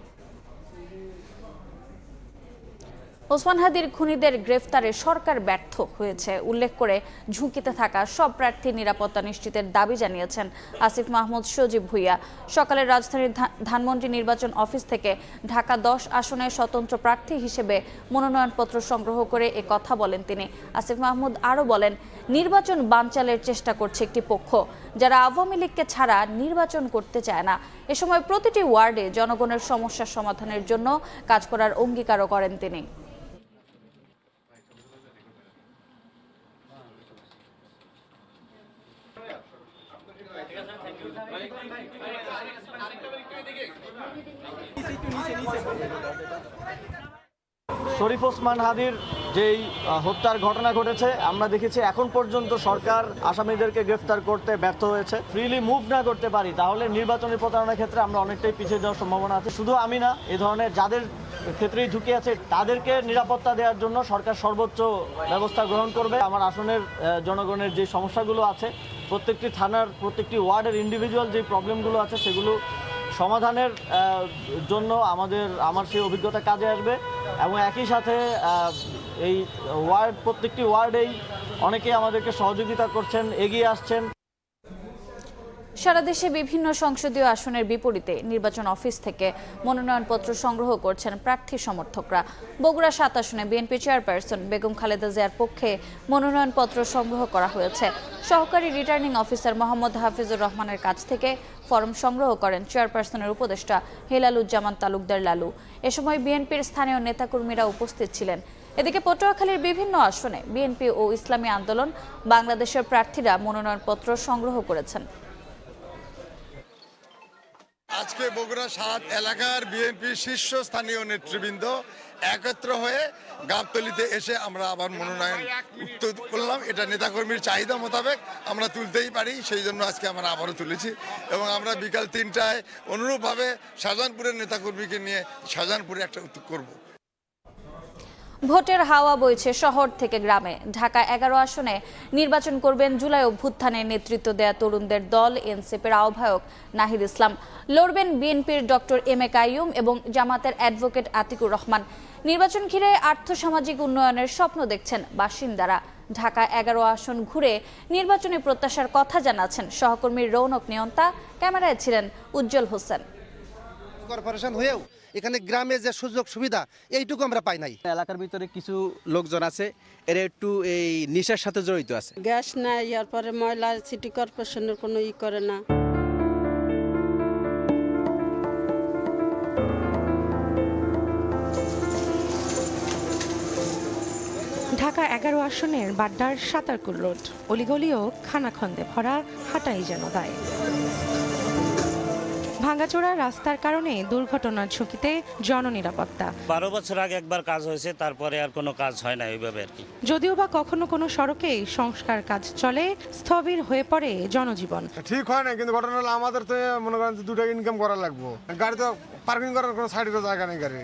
ওসমান হাদির খুনিদের গ্রেফতারে সরকার ব্যর্থ হয়েছে উল্লেখ করে ঝুঁকিতে থাকা সব প্রার্থীর নিরাপত্তা নিশ্চিতের দাবি জানিয়েছেন আসিফ মাহমুদ সজীব ভুইয়া। সকালে রাজধানীর ধানমন্ডি নির্বাচন অফিস থেকে ঢাকা 10 আসনে স্বতন্ত্র প্রার্থী হিসেবে মনোনয়নপত্র সংগ্রহ করে এ কথা বলেন তিনি। আসিফ মাহমুদ আরও বলেন, নির্বাচন বানচালের চেষ্টা করছে একটি পক্ষ, যারা আওয়ামী লীগকে ছাড়া নির্বাচন করতে চায় না। এ সময় প্রতিটি ওয়ার্ডে জনগণের সমস্যা সমাধানের জন্য কাজ করার অঙ্গীকারও করেন তিনি। শরীফ ওসমান হাদির যেই হত্যার ঘটনা ঘটেছে, আমরা দেখেছি এখন পর্যন্ত সরকার আসামিদেরকে গ্রেফতার করতে ব্যর্থ হয়েছে। ফ্রিলি মুভ না করতে পারি তাহলে নির্বাচনী প্রতারণার ক্ষেত্রে আমরা অনেকটাই পিছিয়ে যাওয়ার সম্ভাবনা আছে। শুধু আমি না, এই ধরনের যাদের ক্ষেত্রেই ঝুঁকি আছে তাদেরকে নিরাপত্তা দেওয়ার জন্য সরকার সর্বোচ্চ ব্যবস্থা গ্রহণ করবে। আমার আসনের জনগণের যে সমস্যাগুলো আছে, প্রত্যেকটি থানার প্রত্যেকটি ওয়ার্ডের ইন্ডিভিজুয়াল যে প্রবলেমগুলো আছে সেগুলো সমাধানের জন্য আমার সেই অভিজ্ঞতা কাজে আসবে। এবং একই সাথে এই প্রত্যেকটি ওয়ার্ডেই অনেকেই আমাদেরকে সহযোগিতা করছেন, এগিয়ে আসছেন। সারা দেশে বিভিন্ন সংসদীয় আসনের বিপরীতে নির্বাচন অফিস থেকে মনোনয়নপত্র সংগ্রহ করছেন প্রার্থী সমর্থকরা। বগুড়া 7 আসনে বিএনপি চেয়ারপারসন বেগম খালেদা জিয়ার পক্ষে মনোনয়নপত্র সংগ্রহ করা হয়েছে। সহকারী রিটার্নিং অফিসার মোহাম্মদ হাফিজুর রহমানের কাছ থেকে ফরম সংগ্রহ করেন চেয়ারপারসনের উপদেষ্টা হেলালুজ্জামান তালুকদার লালু। এ সময় বিএনপির স্থানীয় নেতাকর্মীরা উপস্থিত ছিলেন। এদিকে পটুয়াখালীর বিভিন্ন আসনে বিএনপি ও ইসলামী আন্দোলন বাংলাদেশের প্রার্থীরা মনোনয়নপত্র সংগ্রহ করেছেন। আজকে বগুড়া 7 এলাকার বিএনপি শীর্ষস্থানীয় নেতৃবৃন্দ একত্র হয়ে গাবতলীতে এসে আমরা আবার মনোনয়ন করলাম। এটা নেতাকর্মীর চাহিদা মোতাবেক আমরা তুলতেই পারি, সেই জন্য আজকে আমরা আবারও তুলেছি। এবং আমরা বিকাল 3টায় অনুরূপভাবে শাহজাহানপুরের নেতাকর্মীকে নিয়ে শাহজাহানপুরে একটা করব। ভোটের হাওয়া বইছে শহর থেকে গ্রামে। ঢাকা 11 আসনে নির্বাচন করবেন জুলাই অভ্যুত্থানে নেতৃত্ব দেয়া তরুণদের দল এনসিপির আহ্বায়ক নাহিদ ইসলাম। লড়বেন বিএনপির ডক্টর এম এ কাইয়ুম এবং জামাতের অ্যাডভোকেট আতিকুর রহমান। নির্বাচন ঘিরে আর্থসামাজিক উন্নয়নের স্বপ্ন দেখছেন বাসিন্দারা। ঢাকা 11 আসন ঘুরে নির্বাচনী প্রত্যাশার কথা জানাচ্ছেন সহকর্মী রৌনক নিয়ন্তা। ক্যামেরায় ছিলেন উজ্জ্বল হোসেন। কর্পোরেশন হয়েও এখানে গ্রামে যে সুযোগ সুবিধা এইটুকু আমরা পাই নাই। এলাকার ভিতরে কিছু লোকজন আছে এরা একটু এই নেশার সাথে জড়িত আছে। গ্যাস নাই, এরপরে ময়লা সিটি কর্পোরেশনের কোনো করে না। ঢাকা 11 আসনের বাড্ডার সাতারকুল রোড, অলিগলিও খানাখন্দে ভরা, হাঁটাই যেন দায়। ভাঙাচোরা রাস্তার কারণে দুর্ঘটনার ঝুঁকিতে জননিরাপত্তা। 12 বছর আগে একবার কাজ হয়েছে, তারপরে আর কোনো কাজ হয় না এইভাবে আর কি। যদিও বা কখনো কোনো সড়কে সংস্কার কাজ চলে, স্থবির হয়ে পড়ে জনজীবন। ঠিক হয় না, কিন্তু ঘটনা হলো আমাদের তো মনে করেন 2 টাকা ইনকাম করা লাগবে। গাড়ি তো পার্কিং করার কোনো সাইডে জায়গা নেই গাড়ি।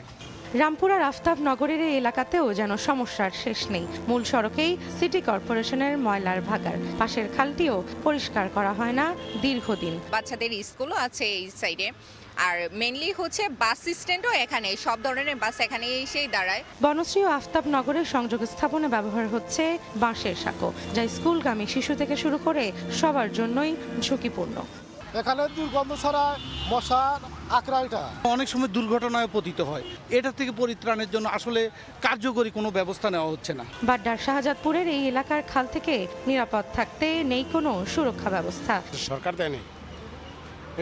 রামপুরার আফতাব নগরের এই এলাকাতেও যেন সমস্যার শেষ নেই। মূল সড়কেই সিটি কর্পোরেশনের ময়লার ভাগার, পাশের খালটিও পরিষ্কার করা হয় না দীর্ঘদিন। বাচ্চাদের স্কুলও আছে এই সাইডে, আর মেইনলি হচ্ছে বাস স্ট্যান্ডও এখানে, সব ধরনের বাস এখানে এসেই দাঁড়ায়। বনশ্রী ও আফতাব নগরের সংযোগ স্থাপনে ব্যবহার হচ্ছে বাঁশের সাঁকো, যা স্কুলগামী শিশু থেকে শুরু করে সবার জন্যই ঝুঁকিপূর্ণ। এখানে দুর্গন্ধ ছাড়া মশার আঁকড়াইটা অনেক সময় দুর্ঘটনায় পতিত হয়। এটা থেকে পরিত্রাণের জন্য আসলে কার্যকরী কোনো ব্যবস্থা নেওয়া হচ্ছে না। বাড্ডার শাহজাদপুরের এই এলাকার খাল থেকে নিরাপদ থাকতে নেই কোনো সুরক্ষা ব্যবস্থা। সরকার দেয়নি,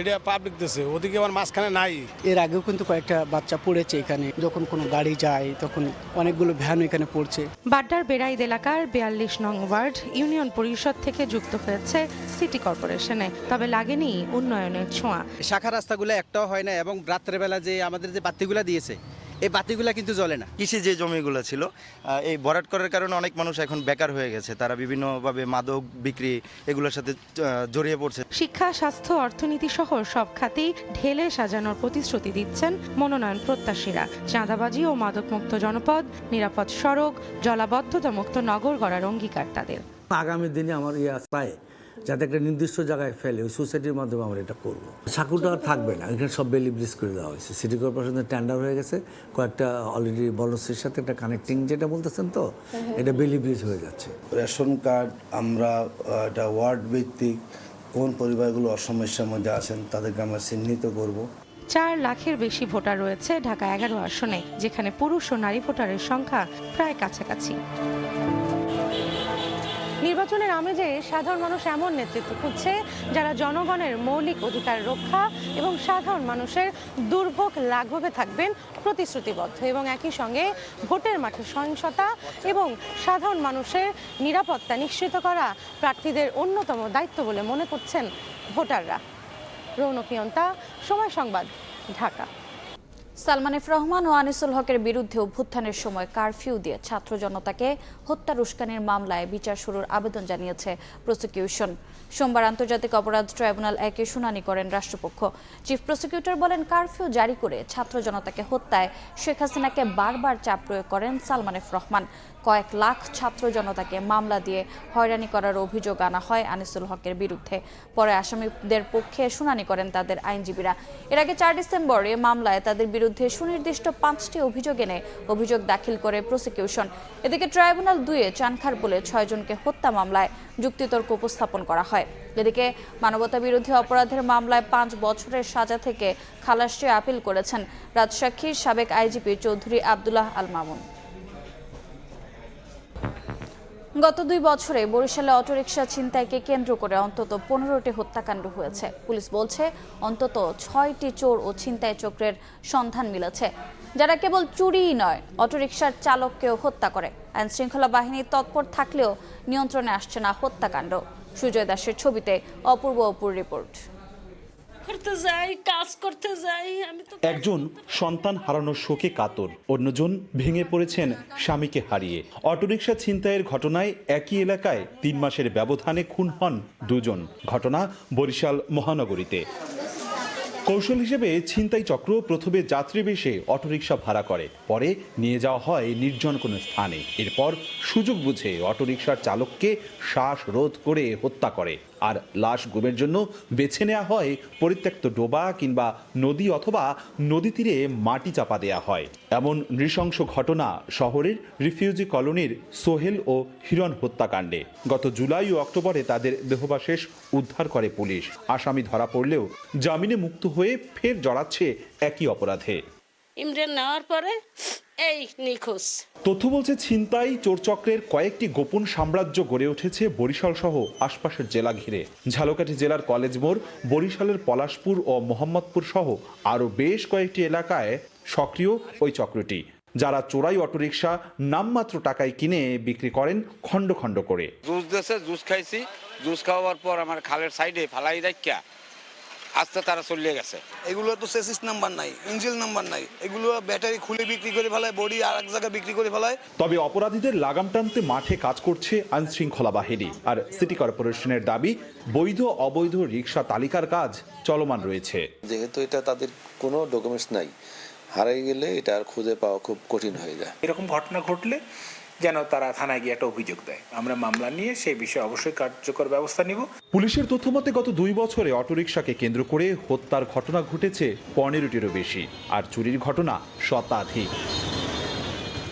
এটা পাবলিক দেশে, ওদিকে আমার মাঝখানে নাই। এর আগেও কিন্তু কয়েকটা বাচ্চা পড়েছে এখানে, যখন কোনো গাড়ি যায় তখন অনেকগুলো ভ্যান এখানে পড়ছে। বাড্ডার বেড়াইদ এলাকার 42 নং ওয়ার্ড ইউনিয়ন পরিষদ থেকে যুক্ত হয়েছে সিটি কর্পোরেশনে, তবে লাগেনি উন্নয়নের ছোঁয়া। শাখা রাস্তাগুলো একটাও হয় না, এবং রাত্রেবেলা যে আমাদের যে বাতিগুলো দিয়েছে, এই বাতিগুলা কিন্তু জ্বলে না। কৃষি যে জমিগুলো ছিল, এই ভরাট করার কারণে অনেক মানুষ এখন বেকার হয়ে গেছে। তারা বিভিন্নভাবে মাদক বিক্রি এগুলোর সাথে জড়িয়ে পড়ছে। শিক্ষা, স্বাস্থ্য, অর্থনীতি সহ সব খাতেই ঢেলে সাজানোর প্রতিশ্রুতি দিচ্ছেন মনোনয়ন প্রত্যাশীরা। চাঁদাবাজি ও মাদকমুক্ত জনপদ, নিরাপদ সড়ক, জলাবদ্ধতা মুক্ত নগর গড়ার অঙ্গীকার তাদের। আগামী দিনে আমার চাই যাতে একটা নির্দিষ্ট জায়গায় ফেলে ওই সোসাইটির মাধ্যমে আমরা এটা করবো। সাঁকুটা আর থাকবে না, এখানে সব বেলি ব্রিজ করে দেওয়া হয়েছে। সিটি কর্পোরেশনের টেন্ডার হয়ে গেছে, কয়েকটা অলরেডি বনশ্রীর সাথে একটা কানেক্টিং যেটা বলতেছেন, তো এটা বেলি ব্রিজ হয়ে যাচ্ছে। রেশন কার্ড আমরা এটা ওয়ার্ড ভিত্তিক কোন পরিবারগুলো অসমস্যার মধ্যে আছেন তাদেরকে আমরা চিহ্নিত করব। 4 লাখের বেশি ভোটার রয়েছে ঢাকা 11 আসনে, যেখানে পুরুষ ও নারী ভোটারের সংখ্যা প্রায় কাছাকাছি। নির্বাচনের আমেজে সাধারণ মানুষ এমন নেতৃত্ব খুঁজছে যারা জনগণের মৌলিক অধিকার রক্ষা এবং সাধারণ মানুষের দুর্ভোগ লাঘবে থাকবেন প্রতিশ্রুতিবদ্ধ, এবং একই সঙ্গে ভোটের মাঠে সহিংসতা এবং সাধারণ মানুষের নিরাপত্তা নিশ্চিত করা প্রার্থীদের অন্যতম দায়িত্ব বলে মনে করছেন ভোটাররা। রৌনক নিয়ন্তা, সময় সংবাদ, ঢাকা। সালমান এফ রহমান ও আনিসুল হকের বিরুদ্ধে অভ্যুত্থানের সময় কারফিউ দিয়ে ছাত্র জনতাকে হত্যার উস্কানির মামলায় বিচার শুরুর আবেদন জানিয়েছে প্রসিকিউশন। সোমবার আন্তর্জাতিক অপরাধ ট্রাইব্যুনাল 1-এ শুনানি করেন রাষ্ট্রপক্ষ। চিফ প্রসিকিউটর বলেন, কারফিউ জারি করে ছাত্র জনতাকে হত্যায় শেখ হাসিনাকে বারবার চাপ প্রয়োগ করেন সালমান এফ রহমান। কয়েক লাখ ছাত্র জনতাকে মামলা দিয়ে হয়রানি করার অভিযোগ আনা হয় আনিসুল হকের বিরুদ্ধে। পরে আসামিদের পক্ষে শুনানি করেন তাদের আইনজীবীরা। এর আগে 4 ডিসেম্বর এ মামলায় তাদের বিরুদ্ধে সুনির্দিষ্ট 5টি অভিযোগ এনে অভিযোগ দাখিল করে প্রসিকিউশন। এদিকে ট্রাইব্যুনাল 2-এ চানখার বলে 6 জনকে হত্যা মামলায় যুক্তিতর্ক উপস্থাপন করা হয়। এদিকে মানবতা বিরোধী অপরাধের মামলায় 5 বছরের সাজা থেকে খালাস চেয়ে আপিল করেছেন রাজশাহীর সাবেক আইজিপি চৌধুরী আব্দুল্লাহ আল মামুন। গত 2 বছরে বরিশালে অটোরিকশা ছিনতাইকে কেন্দ্র করে অন্তত 15টি হত্যাকাণ্ড হয়েছে। পুলিশ বলছে অন্তত 6টি চোর ও ছিনতাই চক্রের সন্ধান মিলেছে, যারা কেবল চুরিই নয়, অটোরিকশার চালককেও হত্যা করে। আইন শৃঙ্খলা বাহিনী তৎপর থাকলেও নিয়ন্ত্রণে আসছে না হত্যাকাণ্ড। সুজয় দাসের ছবিতে অপূর্ব রিপোর্ট। একজন সন্তান হারানোর শোকে কাতর, অন্যজন ভেঙে পড়েছেন স্বামীকে হারিয়ে। অটোরিকশা ছিনতাইয়ের ঘটনায় একই এলাকায় 3 মাসের ব্যবধানে খুন হন 2 জন। ঘটনা বরিশাল মহানগরীতে। কৌশল হিসেবে ছিনতাই চক্র প্রথমে যাত্রী বেশে অটোরিকশা ভাড়া করে, পরে নিয়ে যাওয়া হয় নির্জন কোনো স্থানে। এরপর সুযোগ বুঝে অটোরিকশার চালককে শ্বাসরোধ করে হত্যা করে, আর লাশ গুমের জন্য বেছে নেওয়া হয় পরিত্যক্ত ডোবা কিংবা নদী অথবা নদী তীরে মাটি চাপা দেয়া হয়। এমন নৃশংস ঘটনা শহরের রিফিউজি কলোনির সোহেল ও হিরণ হত্যাকাণ্ডে। গত জুলাই ও অক্টোবরে তাদের দেহাবশেষ উদ্ধার করে পুলিশ। আসামি ধরা পড়লেও জামিনে মুক্ত হয়ে ফের জড়াচ্ছে একই অপরাধে। ইমরান নেওয়ার পরে এই নিখোঁজ। তথ্য বলছে, ছিনতাই চোরচক্রের কয়েকটি গোপন সাম্রাজ্য গড়ে উঠেছে বরিশাল সহ আশপাশের জেলা ঘিরে। ঝালকাঠি জেলার কলেজ মোড়, বরিশালের পলাশপুর ও মোহাম্মদপুর সহ আরও বেশ কয়েকটি এলাকায় সক্রিয় ওই চক্রটি। যারা চোরাই অটোরিকশা নামমাত্র টাকায় কিনে বিক্রি করেন খণ্ড খণ্ড করে। জুস দেশে জুস খাইছি, জুস খাওয়ার পর আমার খালের সাইডে ফালাই রাখিয়া আস্তে তারা চলিয়ে গেছে। এগুলো তো সেসিস নাম্বার নাই, ইঞ্জিন নাম্বার নাই, এগুলো ব্যাটারি খুলে বিক্রি করে ফেলায়, বডি আর এক জায়গায় বিক্রি করে ফেলায়। তবে অপরাধীদের লাগাম টানতে মাঠে কাজ করছে আইনশৃঙ্খলা বাহিনী। আর সিটি কর্পোরেশনের দাবি, বৈধ অবৈধ রিকশা তালিকার কাজ চলমান রয়েছে। যেহেতু এটা তাদের কোনো ডকুমেন্টস নাই, হারিয়ে গেলে এটা আর খুঁজে পাওয়া খুব কঠিন হয়ে যায়। এরকম ঘটনা ঘটলে যেন তারা থানায় গিয়ে একটা অভিযোগ দেয়, আমরা মামলা নিয়ে সেই বিষয়ে অবশ্যই কার্যকর ব্যবস্থা নিব। পুলিশের তথ্যমতে গত 2 বছরে অটোরিকশাকে কেন্দ্র করে হত্যার ঘটনা ঘটেছে 15টিরও বেশি, আর চুরির ঘটনা শতাধিক।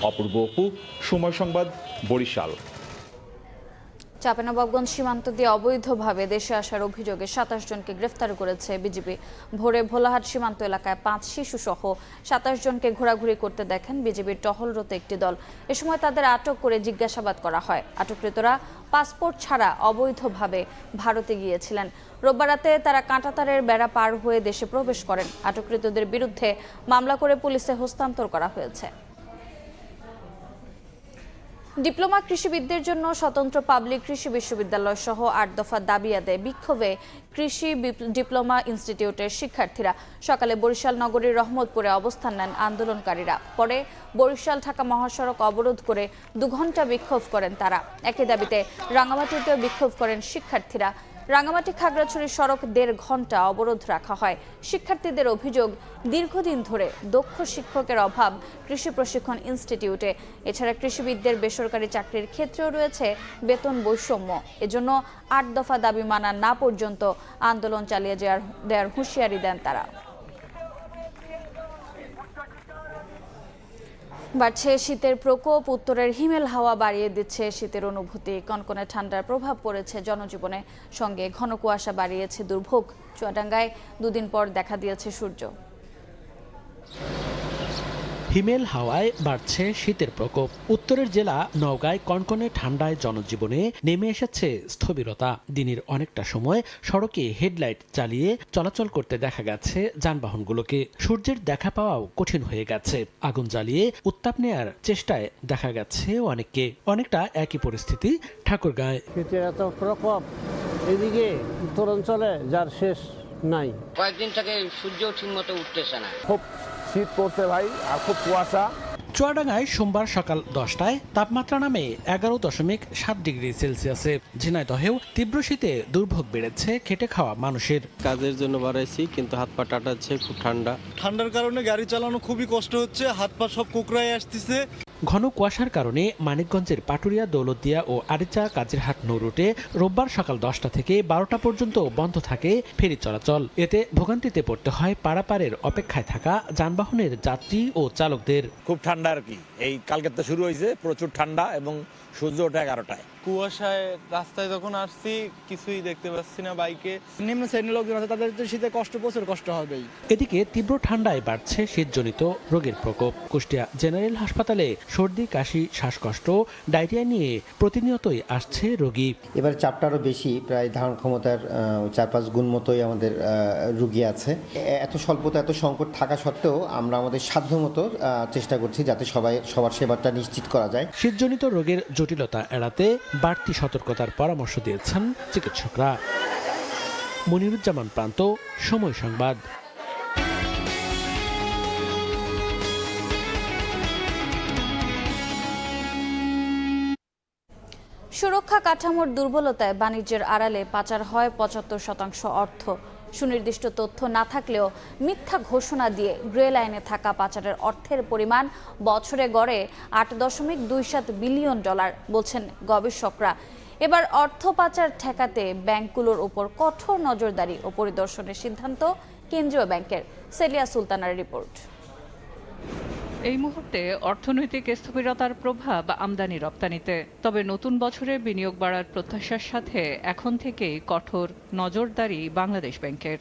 অপূর্ব অপু, সময় সংবাদ, বরিশাল। চাঁপাইনবাবগঞ্জ সীমান্ত দিয়ে অবৈধভাবে দেশে আসার অভিযোগে 27 জনকে গ্রেফতার করেছে বিজিবি। ভোরে ভোলাহাট সীমান্ত এলাকায় 5 শিশু সহ 27 জনকে ঘোরাঘুরি করতে দেখেন বিজিবির টহলরত একটি দল। এ সময় তাদের আটক করে জিজ্ঞাসাবাদ করা হয়। আটককৃতরা পাসপোর্ট ছাড়া অবৈধভাবে ভারতে গিয়েছিলেন। রোববার রাতে তারা কাঁটাতারের বেড়া পার হয়ে দেশে প্রবেশ করেন। আটককৃতদের বিরুদ্ধে মামলা করে পুলিশে হস্তান্তর করা হয়েছে। ডিপ্লোমা কৃষিবিদদের জন্য স্বতন্ত্র পাবলিক কৃষি বিশ্ববিদ্যালয় সহ 8 দফা দাবি আদায়ে বিক্ষোভে কৃষি ডিপ্লোমা ইনস্টিটিউটের শিক্ষার্থীরা সকালে বরিশাল নগরীর রহমতপুরে অবস্থান নেন আন্দোলনকারীরা। পরে বরিশাল ঢাকা মহাসড়ক অবরোধ করে 2 ঘণ্টা বিক্ষোভ করেন তারা। একই দাবিতে রাঙামাটিতেও বিক্ষোভ করেন শিক্ষার্থীরা। রাঙামাটি খাগড়াছড়ি সড়ক 1.5 ঘণ্টা অবরোধ রাখা হয়। শিক্ষার্থীদের অভিযোগ, দীর্ঘদিন ধরে দক্ষ শিক্ষকের অভাব কৃষি প্রশিক্ষণ ইনস্টিটিউটে। এছাড়া কৃষিবিদদের বেসরকারি চাকরির ক্ষেত্রেও রয়েছে বেতন বৈষম্য। এজন্য 8 দফা দাবি মানা না পর্যন্ত আন্দোলন চালিয়ে দেওয়ার হুঁশিয়ারি দেন তারা। বাড়ছে শীতের প্রকোপ। উত্তরের হিমেল হাওয়া বাড়িয়ে দিচ্ছে শীতের অনুভূতি। কনকনে ঠান্ডার প্রভাব পড়েছে জনজীবনে, সঙ্গে ঘন কুয়াশা বাড়িয়েছে দুর্ভোগ। চুয়াডাঙ্গায় 2 দিন পর দেখা দিয়েছে সূর্য। হিমেল হাওয়ায় বাড়ছে শীতের প্রকোপ। উত্তরের জেলা নওগাঁয় কনকনে ঠান্ডায় জনজীবনে নেমে এসেছে স্থবিরতা। দিনের অনেকটা সময় সড়কে হেডলাইট চালিয়ে চলাচল করতে দেখা গেছে যানবাহনগুলোকে। সূর্যের দেখা পাওয়াও কঠিন হয়ে গেছে। আগুন জ্বালিয়ে উত্তাপ নেয়ার চেষ্টায় দেখা গেছে অনেককে। অনেকটা একই পরিস্থিতি ঠাকুরগাঁয়। শীতের এত প্রকোপ এদিকে উত্তরাঞ্চলে যার শেষ নাই। কয়েকদিন থেকে সূর্য ঠিক মতো উঠতেছে না, খুব শীত পড়ছে ভাই, আর খুব কুয়াশা। চুয়াডাঙ্গায় সোমবার সকাল 10টায় তাপমাত্রা নামে 11.7 ডিগ্রি সেলসিয়াসে। ঝিনাইদহেও তীব্র শীতে দুর্ভোগ বেড়েছে খেটে খাওয়া মানুষের। কাজের জন্য বাড়াইছি, কিন্তু হাত পা টাটাচ্ছে, খুব ঠান্ডা। ঠান্ডার কারণে গাড়ি চালানো খুবই কষ্ট হচ্ছে, হাত পা সব কোকড়ায় আসতেছে। ঘন কুয়াশার কারণে মানিকগঞ্জের পাটুরিয়া, দৌলতদিয়া ও আরিচা কাজিরহাট নৌ রুটে রোববার সকাল 10টা থেকে 12টা পর্যন্ত বন্ধ থাকে ফেরি চলাচল। এতে ভোগান্তিতে পড়তে হয় পারাপারের অপেক্ষায় থাকা যানবাহনের যাত্রী ও চালকদের। খুব ঠান্ডা আর কি, এই কালকে তো শুরু হয়েছে, প্রচুর ঠান্ডা এবং সূর্য ওঠে 11টায়। কুয়াশায় রাস্তায় যখন আসছি কিছুই দেখতে পাচ্ছি না। বাইকে নিম্ন শ্রেণীর লোকজন আছে, তাদের তো শীতে প্রচুর কষ্ট হবেই। এদিকে তীব্র ঠান্ডায় বাড়ছে শীতজনিত রোগের প্রকোপ। কুষ্টিয়া জেনারেল হাসপাতালে সর্দি, কাশি, শ্বাসকষ্ট, ডায়রিয়া নিয়ে প্রতিনিয়তই আসছে রোগী। এবার চাপটা আরও বেশি, প্রায় ধারণ ক্ষমতার 4-5 গুণ মতোই আমাদের রোগী আছে। এত স্বল্পতা, এত সংকট থাকা সত্ত্বেও আমরা আমাদের সাধ্যমতো চেষ্টা করছি যাতে সবার সেবাটা নিশ্চিত করা যায়। শীতজনিত রোগের জটিলতা এড়াতে বাড়তি সতর্কতার পরামর্শ দিয়েছেন চিকিৎসকরা। মনিরুজ্জামান প্রান্ত, সময় সংবাদ। সুরক্ষা কাঠামোর দুর্বলতায় বাণিজ্যের আড়ালে পাচার হয় 75% অর্থ। সুনির্দিষ্ট তথ্য না থাকলেও মিথ্যা ঘোষণা দিয়ে গ্রে লাইনে থাকা পাচারের অর্থের পরিমাণ বছরে গড়ে $8.27 বিলিয়ন বলছেন গবেষকরা। এবার অর্থ পাচার ঠেকাতে ব্যাংকগুলোর উপর কঠোর নজরদারি ও পরিদর্শনের সিদ্ধান্ত কেন্দ্রীয় ব্যাংকের। সেলিয়া সুলতানার রিপোর্ট। এই মুহূর্তে অর্থনৈতিক স্থবিরতার প্রভাব আমদানি রপ্তানিতে। তবে নতুন বছরে বিনিয়োগ বাড়ার প্রত্যাশার সাথে এখন থেকেই কঠোর নজরদারি বাংলাদেশ ব্যাংকের।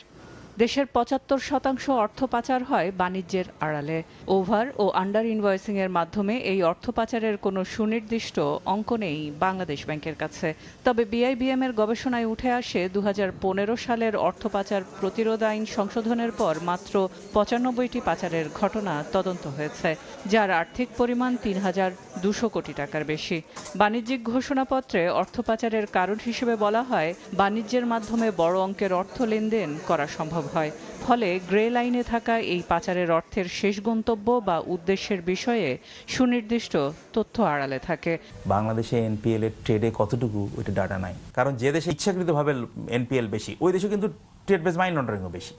দেশের ৭৫% অর্থ পাচার হয় বাণিজ্যের আড়ালে। ওভার ও আন্ডার ইনভয়েসিং এর মাধ্যমে এই অর্থ পাচারের কোনো সুনির্দিষ্ট অঙ্ক নেই বাংলাদেশ ব্যাংকের কাছে। তবে বিআইবিএম এর গবেষণায় উঠে আসে ২০১৫ সালের অর্থ পাচার প্রতিরোধ আইন সংশোধনের পর মাত্র ৯৫টি পাচারের ঘটনা তদন্ত হয়েছে, যার আর্থিক পরিমাণ ৩,২০০ কোটি টাকার বেশি। বাণিজ্যিক ঘোষণাপত্রে অর্থ পাচারের কারণ হিসেবে বলা হয় বাণিজ্যের মাধ্যমে বড় অঙ্কের অর্থ লেনদেন করা সম্ভব হয়। ফলে গ্রে লাইনে থাকা এই পাচারের অর্থের শেষ গন্তব্য বা উদ্দেশ্যের বিষয়ে সুনির্দিষ্ট তথ্য আড়ালে থাকে। বাংলাদেশে এনপিএল এর ট্রেডে কতটুকু ওইটা ডাটা নাই, কারণ যে দেশে ইচ্ছাকৃতভাবে এনপিএল বেশি ওই দেশে কিন্তু ট্রেড বেস মানি লন্ডারিংও বেশি,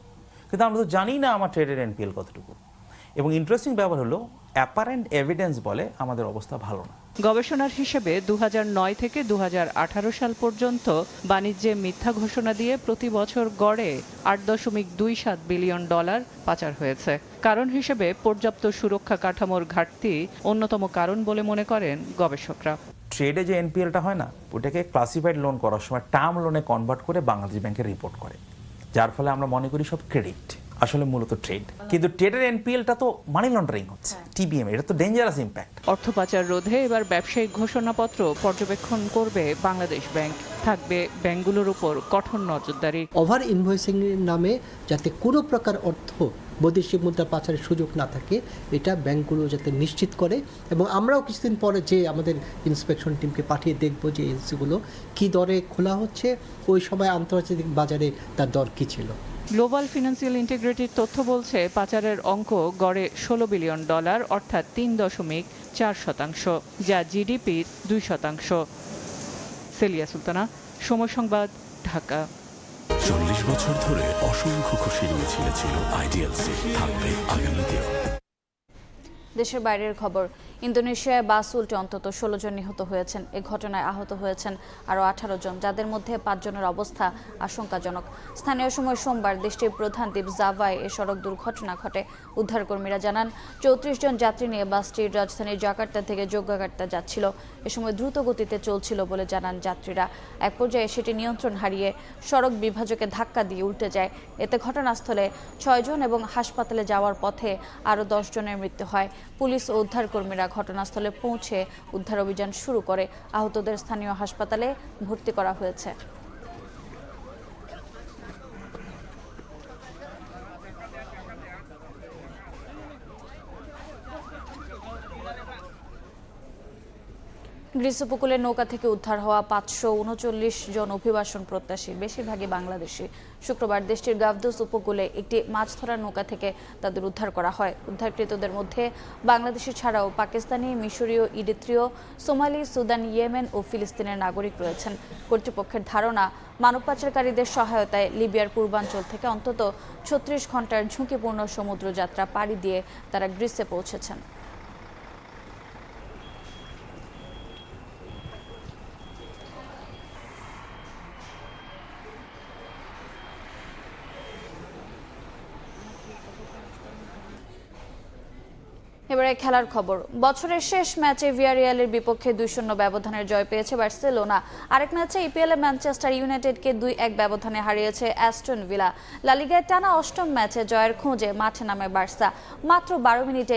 কিন্তু আমরা তো জানি না আমার ট্রেডের এনপিএল কতটুকু। এবং ইন্টারেস্টিং ব্যাপার হলো অ্যাপারেন্ট এভিডেন্স বলে আমাদের অবস্থা ভালো না। গবেষণার হিসেবে ২০০৯ থেকে ২০১৮ সাল পর্যন্ত বাণিজ্যে মিথ্যা ঘোষণা দিয়ে প্রতি বছর গড়ে $৮.27 বিলিয়ন পাচার হয়েছে। কারণ হিসেবে পর্যাপ্ত সুরক্ষা কাঠামোর ঘাটতি অন্যতম কারণ বলে মনে করেন গবেষকরা। ট্রেডে যে এনপিএলটা হয় না, ওটাকে ক্লাসিফাইড লোন করার সময় টার্ম লোনে কনভার্ট করে বাংলাদেশ ব্যাংকে রিপোর্ট করে, যার ফলে আমরা মনে করি সব ক্রেডিট, আসলে মূলত ট্রেড। কিন্তু ট্রেডের এনপিএলটা তো মানি লন্ডারিং হচ্ছে, টিবিএম, এটা তো ডেঞ্জারাস ইম্প্যাক্ট। অর্থ পাচার রোধে এবার ব্যবসায়িক ঘোষণাপত্র পর্যবেক্ষণ করবে বাংলাদেশ ব্যাংক। থাকবে ব্যাংকগুলোর উপর কঠোর নজরদারি। ওভার ইনভয়েসিং এর নামে যাতে কোনো প্রকার অর্থ বৈদেশিক মুদ্রা পাচারের সুযোগ না থাকে, এটা ব্যাংকগুলো যাতে নিশ্চিত করে। এবং আমরাও কিছুদিন পরে যে আমাদের ইন্সপেকশন টিমকে পাঠিয়ে দেখব যে এজেন্সিগুলো কী দরে খোলা হচ্ছে, ওই সময় আন্তর্জাতিক বাজারে তার দর কী ছিল। গ্লোবাল ফিনান্সিয়াল ইন্টিগ্রিটির তথ্য বলছে পাচারের অঙ্ক গড়ে $16 বিলিয়ন, অর্থাৎ ৩.৪%, যা জিডিপির 2%। সেলিয়া সুলতানা, সময় সংবাদ, ঢাকা। 40 বছর ধরে অসংখ্য খুশির মিছিল ছিল আইডিএলসি, থাকবে আগামীতেও। দেশের বাইরের খবর, ইন্দোনেশিয়ায় বাস উল্টে অন্তত 16 জন নিহত হয়েছেন। এ ঘটনায় আহত হয়েছেন আরও 18 জন, যাদের মধ্যে 5 জনের অবস্থা আশঙ্কাজনক। স্থানীয় সময় সোমবার দেশটির প্রধান দ্বীপ জাভায় এ সড়ক দুর্ঘটনা ঘটে। উদ্ধারকর্মীরা জানান 34 জন যাত্রী নিয়ে বাসটি রাজধানী জাকার্তা থেকে যুগার্তা যাচ্ছিল। এ সময় দ্রুত গতিতে চলছিল বলে জানান যাত্রীরা। এক পর্যায়ে সেটি নিয়ন্ত্রণ হারিয়ে সড়ক বিভাজকে ধাক্কা দিয়ে উল্টে যায়। এতে ঘটনাস্থলে 6 জন এবং হাসপাতালে যাওয়ার পথে আরও 10 জনের মৃত্যু হয়। পুলিশ ও উদ্ধারকর্মীরা ঘটনাস্থলে পৌঁছে উদ্ধার অভিযান শুরু করে। আহতদের স্থানীয় হাসপাতালে ভর্তি করা হয়েছে। গ্রিস উপকূলে নৌকা থেকে উদ্ধার হওয়া 539 জন অভিবাসন প্রত্যাশী, বেশিরভাগই বাংলাদেশি। শুক্রবার দেশটির গাভদুস উপকূলে একটি মাছ ধরার নৌকা থেকে তাদের উদ্ধার করা হয়। উদ্ধারকৃতদের মধ্যে বাংলাদেশি ছাড়াও পাকিস্তানি, মিশরীয়, ইরিত্রীয়, সোমালি, সুদান, ইয়েমেন ও ফিলিস্তিনের নাগরিক রয়েছেন। কর্তৃপক্ষের ধারণা, মানব পাচারকারীদের সহায়তায় লিবিয়ার পূর্বাঞ্চল থেকে অন্তত 36 ঘন্টার ঝুঁকিপূর্ণ সমুদ্রযাত্রা পাড়ি দিয়ে তারা গ্রিসে পৌঁছেছেন। এবারে খেলার খবর। বছরের শেষ ম্যাচে ভিয়ারিয়ালের বিপক্ষে 2-0 ব্যবধানের জয় পেয়েছে বার্সেলোনা। আরেক ম্যাচে ইপিএলে ম্যানচেস্টার ইউনাইটেডকে 2-1 ব্যবধানে হারিয়েছে অ্যাস্টন ভিলা। লা লিগায় টানা 8ম ম্যাচে জয়ের খোঁজে মাঠে নামে বার্সা। মাত্র 12 মিনিটে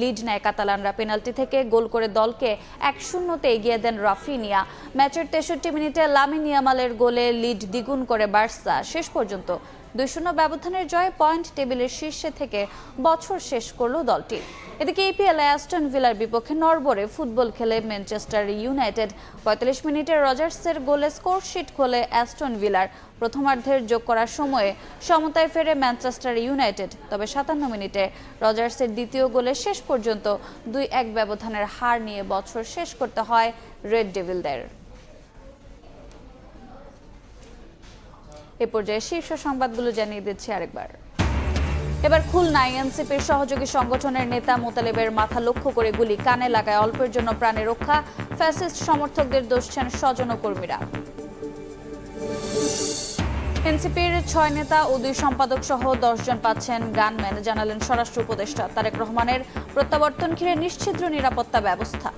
লিড নেয় কাতালানরা। পেনাল্টি থেকে গোল করে দলকে 1-0 এগিয়ে দেন রাফিনিয়া। ম্যাচের 63 মিনিটে লামিন ইয়ামালের গোলে লিড দ্বিগুণ করে বার্সা। শেষ পর্যন্ত 2-0 ব্যবধানের জয় পয়েন্ট টেবিলের শীর্ষে থেকে বছর শেষ করল দলটি। এদিকে ইপিএল অ্যাস্টন ভিলার বিপক্ষে নরবরে ফুটবল খেলে ম্যানচেস্টার ইউনাইটেড। 45 মিনিটে রজার্সের গোলে স্কোরশিট খোলে অ্যাস্টন ভিলার। প্রথমার্ধের যোগ করার সময়ে সমতায় ফেরে ম্যানচেস্টার ইউনাইটেড। তবে 57 মিনিটে রজার্সের দ্বিতীয় গোলে শেষ পর্যন্ত 2-1 ব্যবধানের হার নিয়ে বছর শেষ করতে হয় রেড ডেভিলদের। এ পর্যায়ে শীর্ষ সংবাদগুলো জানিয়ে দিচ্ছি আরেকবার। এবার খুলনায় এনসিপির সহযোগী সংগঠনের নেতা মোতালেবের মাথা লক্ষ্য করে গুলি, কানে লাগায় অল্পের জন্য প্রাণে রক্ষা। ফ্যাসিস্ট সমর্থকদের দোষছেন স্বজন ও কর্মীরা। এনসিপির 6 নেতা ও 2 সম্পাদক সহ 10 জন পাচ্ছেন গানম্যান, জানালেন স্বরাষ্ট্র উপদেষ্টা তারেক রহমানের। প্রত্যাবর্তন ঘিরে নিশ্ছিদ্র নিরাপত্তা ব্যবস্থা।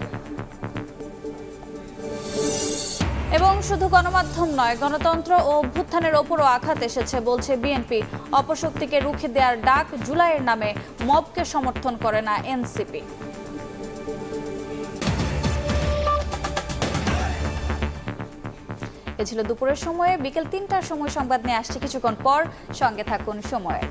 এবং শুধু গণমাধ্যম নয়, গণতন্ত্র ও অভ্যুত্থানের ওপরও আঘাত এসেছে বলছে বিএনপি। অপশক্তিকে রুখে দেওয়ার ডাক, জুলাইয়ের নামে মবকে সমর্থন করে না এনসিপি। এ ছিল দুপুরের সময়ে। বিকেল ৩টার সময় সংবাদ নিয়ে আসছে কিছুক্ষণ পর। সঙ্গে থাকুন সময়ে।